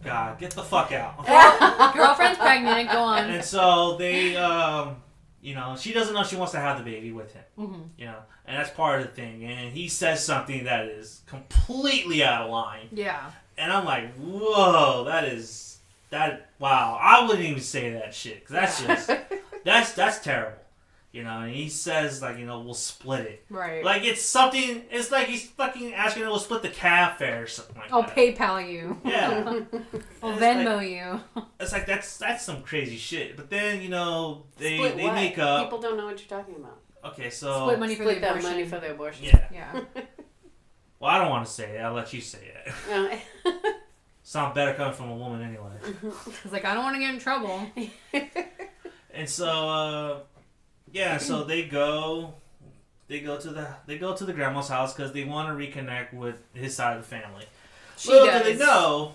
God, get the fuck out. Girlfriend's pregnant, go on. And so they, you know, she doesn't know she wants to have the baby with him. You know, and that's part of the thing. And he says something that is completely out of line. Yeah. And I'm like, whoa, wow. I wouldn't even say that shit. Cause that's just, that's terrible. You know, and he says, like, you know, we'll split it. Right. Like, it's like he's fucking asking we'll split the cab fare or something like I'll that. PayPal you. Yeah. I'll Venmo you. It's like, that's some crazy shit. But then, you know, they what? make up. People don't know what you're talking about. Okay, so... Split money for the abortion. Money for the abortion. Yeah. Yeah. Well, I don't want to say it. I'll let you say it. Sound better coming from a woman anyway. It's like, I don't want to get in trouble. And so, so they go to the grandma's house because they want to reconnect with his side of the family. Little do they know,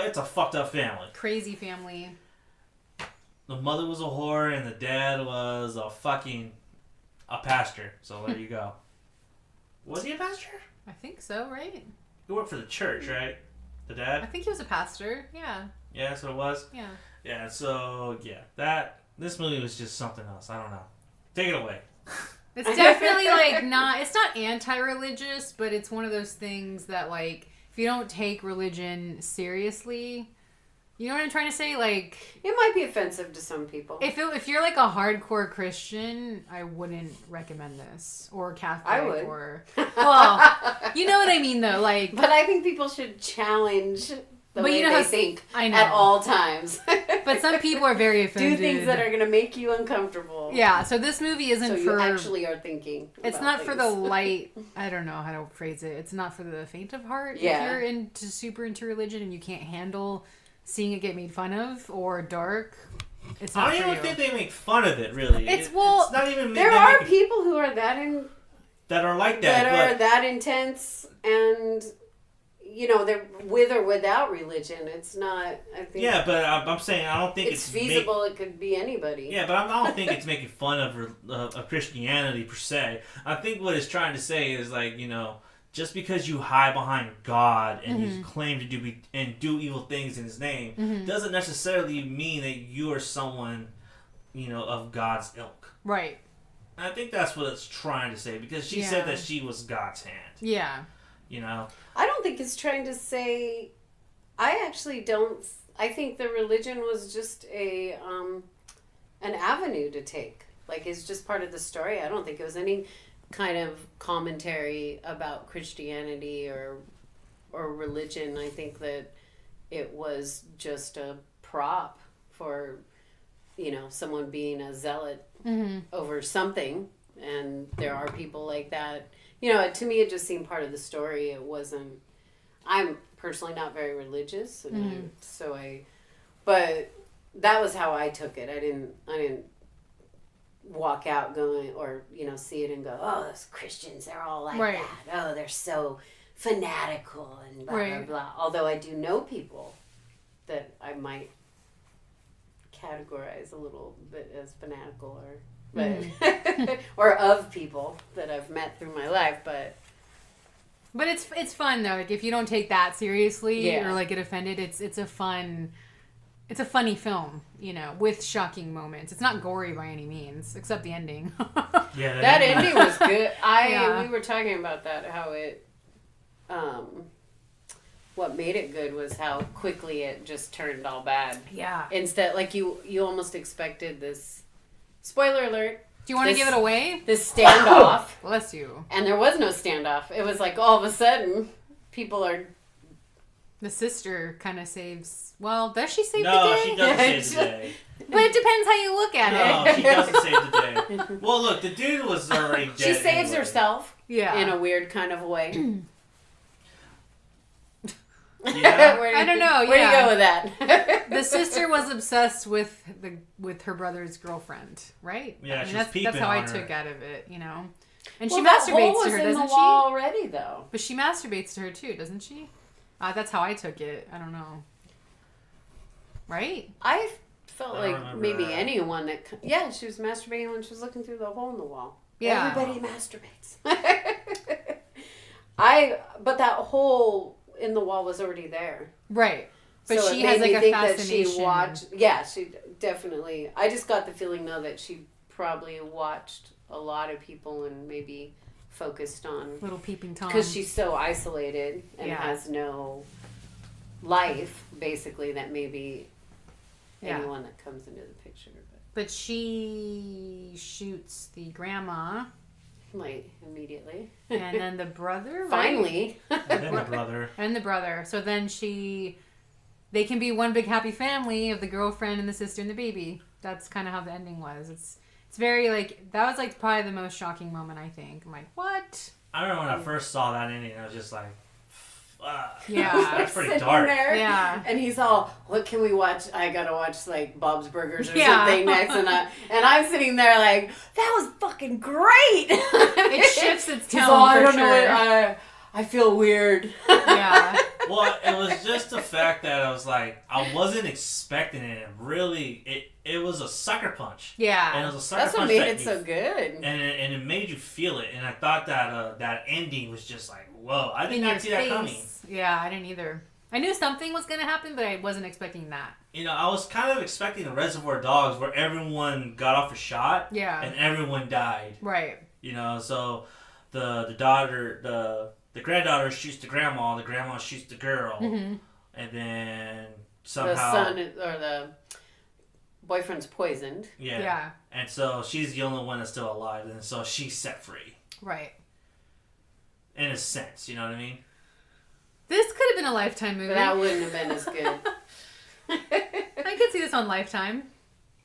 it's a fucked up family. Crazy family. The mother was a whore and the dad was a pastor. So there you go. Was he a pastor? I think so, right? He worked for the church, right? The dad? I think he was a pastor, yeah. Yeah, that's what it was? Yeah. Yeah, so, this movie was just something else. I don't know. Take it away. It's definitely, like, it's not anti-religious, but it's one of those things that, like, if you don't take religion seriously, you know what I'm trying to say? Like, it might be offensive to some people. If you're, like, a hardcore Christian, I wouldn't recommend this. Or Catholic. I would. Well, you know what I mean, though, like. But I think people should challenge the way they think at all times. But some people are very offended. Do things that are going to make you uncomfortable. Yeah, so this movie isn't so for... you actually are thinking It's not for the light... I don't know how to phrase it. It's not for the faint of heart. Yeah. If you're super into religion and you can't handle seeing it get made fun of or dark, it's not I don't for even you. think they make fun of it, really. It's not even... There are people who are that are like that. That are that intense and... You know, they're with or without religion. It's not, I think... Yeah, but I'm saying I don't think it's feasible. It could be anybody. Yeah, but I don't think it's making fun of Christianity, per se. I think what it's trying to say is, like, you know, just because you hide behind God and you claim to do evil things in His name doesn't necessarily mean that you are someone, you know, of God's ilk. Right. And I think that's what it's trying to say, because she said that she was God's hand. Yeah. You know? I don't think it's trying to say... I actually don't... I think the religion was just an avenue to take. Like, it's just part of the story. I don't think it was any kind of commentary about Christianity or religion. I think that it was just a prop for, you know, someone being a zealot over something. And there are people like that. You know, to me, it just seemed part of the story. It wasn't... I'm personally not very religious, and but that was how I took it. I didn't walk out going, or, you know, see it and go, oh, those Christians, they're all like that. Oh, they're so fanatical and blah, blah, blah. Although I do know people that I might categorize a little bit as fanatical or of people that I've met through my life, but it's fun though. Like, if you don't take that seriously or like get offended, it's a funny film, you know, with shocking moments. It's not gory by any means, except the ending. Yeah, that ending was good. We were talking about that, how it what made it good was how quickly it just turned all bad. Yeah. Instead, like, you almost expected this. Spoiler alert. Do you want to give it away? This standoff. Bless you. And there was no standoff. It was like all of a sudden, people are... The sister kind of saves... Well, does she save the day? No, she doesn't save the day. But it depends how you look at it. No, she doesn't save the day. Well, look, the dude was already dead. She saves herself. Yeah. In a weird kind of way. Yeah. I don't know. Where do you go with that? The sister was obsessed with her brother's girlfriend, right? Yeah, that's how I took out of it, you know. And she that masturbates hole to her, was in doesn't the she? wall already, though. But she masturbates to her too, doesn't she? That's how I took it. I don't know. Right? I felt like maybe that. anyone that... Yeah, she was masturbating when she was looking through the hole in the wall. Yeah. Everybody masturbates. But that hole in the wall was already there. Right. But so she has like a fascination. She definitely... I just got the feeling, though, that she probably watched a lot of people and maybe focused on... Little peeping Tom. Because she's so isolated and has no life, basically, that maybe anyone that comes into the picture. But she shoots the grandma. Like, immediately. And then the brother, right? Finally. And then the brother. And the brother. So then they can be one big happy family of the girlfriend and the sister and the baby. That's kind of how the ending was. It's very, like, that was, like, probably the most shocking moment, I think. I'm like, what? I remember when I first saw that ending, I was just like, fuck. Yeah. That's pretty dark. There, yeah. And he's all, what can we watch? I gotta watch like Bob's Burgers or Yeah. something next. And I'm sitting there like, that was fucking great. It shifts its tone. He's all, I for don't sure. know. I feel weird. Yeah. Well, it was just the fact that I was like, I wasn't expecting it. Really, it was a sucker punch. Yeah. And it was a sucker That's punch. what made it so good. And it made you feel it. And I thought that that ending was just like, whoa. I did not see that coming. Yeah, I didn't either. I knew something was going to happen, but I wasn't expecting that. You know, I was kind of expecting a Reservoir Dogs where everyone got off a shot. Yeah. And everyone died. Right. You know, so the granddaughter shoots the grandma shoots the girl, and then somehow the son or the boyfriend's poisoned. Yeah. Yeah. And so she's the only one that's still alive, and so she's set free. Right. In a sense, you know what I mean? This could have been a Lifetime movie. But that wouldn't have been as good. I could see this on Lifetime.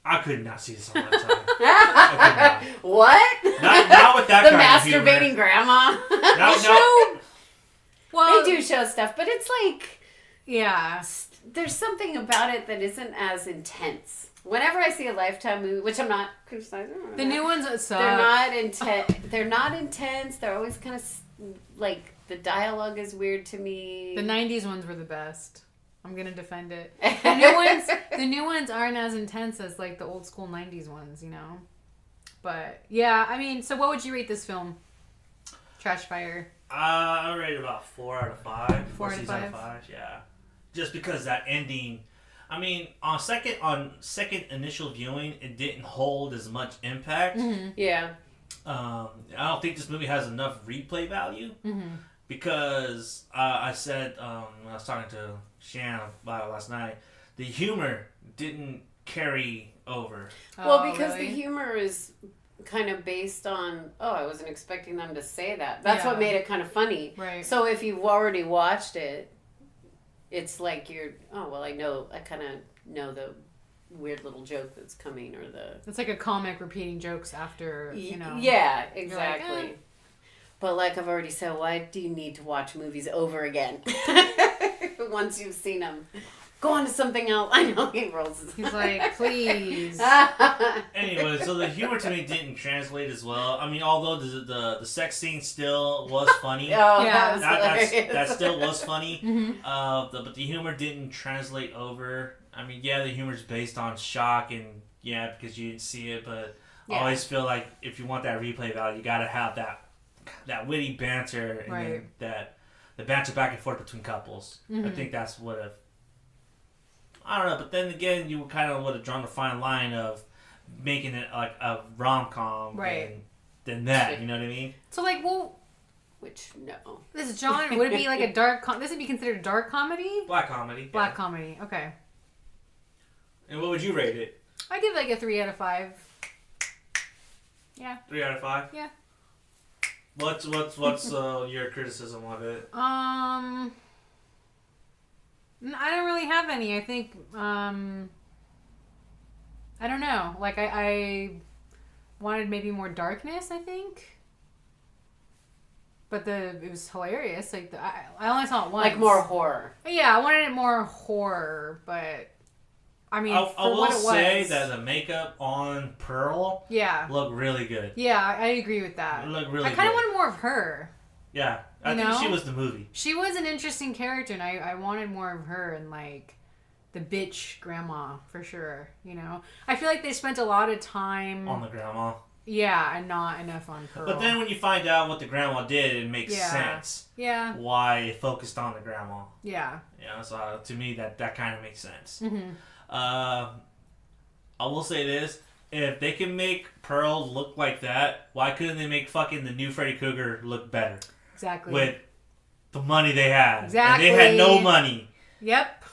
I could not see this on Lifetime. What? Not with that the kind of masturbating humor. grandma. No. Well, they do show stuff, but it's like, yeah, there's something about it that isn't as intense. Whenever I see a Lifetime movie, which I'm not criticizing, the new ones suck. they're not intense. They're not intense. They're always kind of like the dialogue is weird to me. The '90s ones were the best. I'm gonna defend it. The new ones aren't as intense as like the old school '90s ones, you know. But yeah, I mean, so what would you rate this film? Trash Fire. I rate it about 4 out of 5. 4 out of 5? Yeah. Just because that ending, I mean, on second initial viewing, it didn't hold as much impact. Mm-hmm. Yeah. I don't think this movie has enough replay value because I said when I was talking to Shannon about it last night, the humor didn't carry over. Well, because really? the humor is kind of based on, I wasn't expecting them to say that. That's what Yeah. made it kind of funny. Right. So if you've already watched it, it's like you're, I kind of know the weird little joke that's coming or the... It's like a comic repeating jokes after, you know. Yeah, You're exactly. like, But like I've already said, why do you need to watch movies over again? Once you've seen them. Go on to something else. I know he rolls. He's like, please. Anyway, so the humor to me didn't translate as well. I mean, although the sex scene still was funny. Yeah. That still was funny. Mm-hmm. But the humor didn't translate over. I mean, yeah, the humor's based on shock and because you didn't see it, but I always feel like if you want that replay value, you gotta have that witty banter and then the banter back and forth between couples. I think that's what I don't know, but then again, you kind of would have drawn the fine line of making it like a rom-com than that, you know what I mean? So like, well, which no, this genre, would it be like a dark? This would be considered a dark comedy? Black comedy. Black comedy. Okay. And what would you rate it? I give it like a 3 out of 5. Yeah. 3 out of 5. Yeah. What's your criticism of it? I don't really have any. I think I don't know. Like I wanted maybe more darkness, I think. But it was hilarious. Like I only saw it once. like more horror. Yeah, I wanted it more horror, but I mean, I for will what it was, say that the makeup on Pearl looked really good. Yeah, I agree with that. It looked really good. I kind of wanted more of her. Yeah, I think she was the movie. She was an interesting character, and I wanted more of her and like the bitch grandma for sure. You know, I feel like they spent a lot of time on the grandma. Yeah, and not enough on Pearl. But then when you find out what the grandma did, it makes sense. Yeah. Why it focused on the grandma. Yeah. Yeah, so to me that kind of makes sense. Mm-hmm. I will say this. If they can make Pearl look like that, why couldn't they make fucking the new Freddy Krueger look better? Exactly. With the money they had. Exactly. And they had no money. Yep.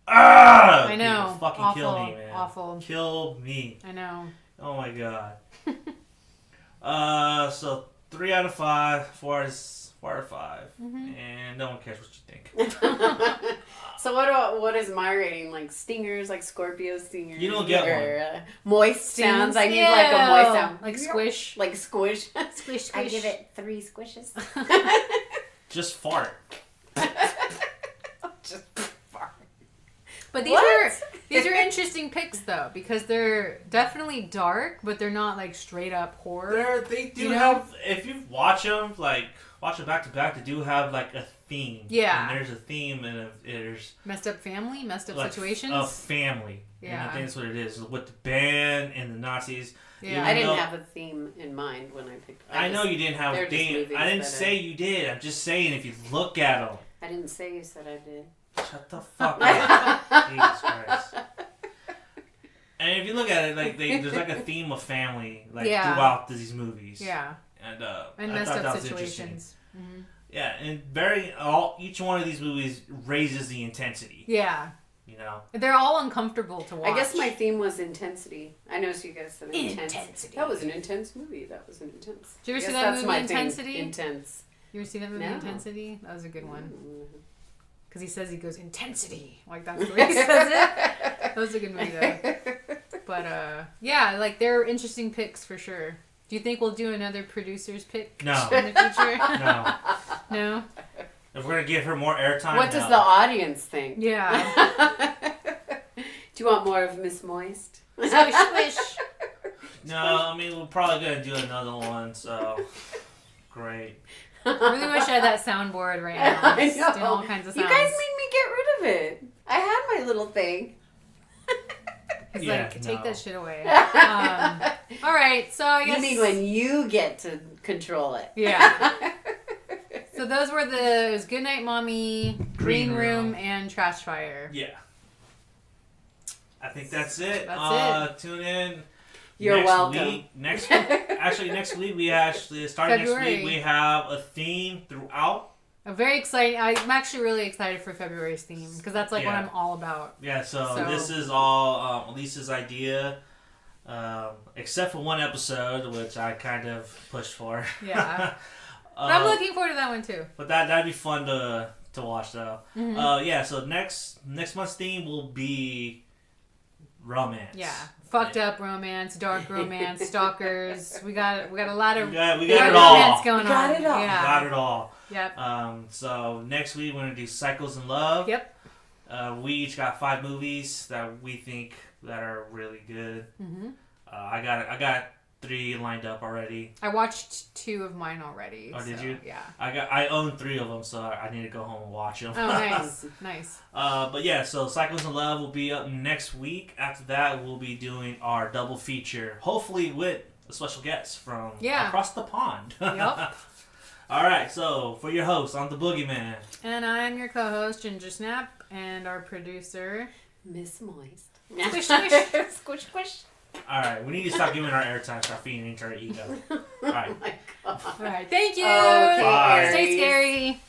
Ah! I know. People fucking Awful. kill me, man. Awful. Kill me. I know. Oh my god. So 3 out of 5, 4 out of 5, and no one cares what you think. So what is my rating? Like stingers, like Scorpio stingers? You don't get one. Moist sounds. I need like a moist sound. Like squish. Like squish. Squish, squish. I give it 3 squishes. Just fart. But these are interesting picks though, because they're definitely dark, but they're not like straight up horror. They do have, if you watch them back to back, they do have like a theme. Yeah. And there's a theme, and there's messed up family, messed up like situations. A family. Yeah. And I think that's what it is with the band and the Nazis. Yeah. I didn't have a theme in mind when I picked. I know you didn't have a theme. I didn't say you did. I'm just saying if you look at them. I didn't say you said I did. Shut the fuck up. Jesus Christ. And if you look at it, like there's like a theme of family throughout these movies. Yeah. And messed up situations. Mm-hmm. Yeah, and each one of these movies raises the intensity. Yeah. You know? They're all uncomfortable to watch. I guess my theme was intensity. I know you guys said intensity. That was an intense movie. That was an intense. Did you ever see that movie, Intensity? Intense. You ever see that movie, Intensity? That was a good one. Because he says, he goes, intensity. Like, that's the way he says it. That was a good movie, though. But, yeah, like, they're interesting picks for sure. Do you think we'll do another producer's pick No. in the future? No. No? If we're going to give her more airtime, what does the audience think? Yeah. Do you want more of Mizz Moist? Squish, squish. No, I mean, we're probably going to do another one, so great. I really wish I had that soundboard right now. Just doing all kinds of sounds. You guys made me get rid of it. I had my little thing. He's take that shit away. All right, so I guess... You mean when you get to control it. Yeah. So those were it was Goodnight Mommy, Green Room, and Trash Fire. Yeah. I think that's it. That's it. Tune in. You're welcome. Week, next week we starting next week we have a theme throughout. I'm very excited. I'm actually really excited for February's theme because that's like what I'm all about. Yeah. So this is all Elysa's idea, except for one episode which I kind of pushed for. Yeah. But I'm looking forward to that one too. But that'd be fun to watch though. Mm-hmm. Yeah. So next month's theme will be romance. Yeah. Fucked up romance, dark romance, stalkers. We got a lot of we got it romance all. going on. Got it all. Yeah. We got it all. Yep. So next week we're gonna do Cycles in Love. Yep. We each got 5 movies that we think that are really good. Mm-hmm. I got 3 lined up already. I watched 2 of mine already. Oh, did you? Yeah. I own 3 of them, so I need to go home and watch them. Oh, nice, nice. But yeah, so Cycles in Love will be up next week. After that, we'll be doing our double feature, hopefully with a special guest from across the pond. Yep. All right, so for your host, I'm the Boogeyman. And I'm your co-host, Ginger Snap, and our producer, Mizz Moist. Squish, squish. Squish, squish. All right, we need to stop giving our airtime, start feeding into our ego. All right. Oh my God. All right, thank you. Okay, Bye. Stay scary.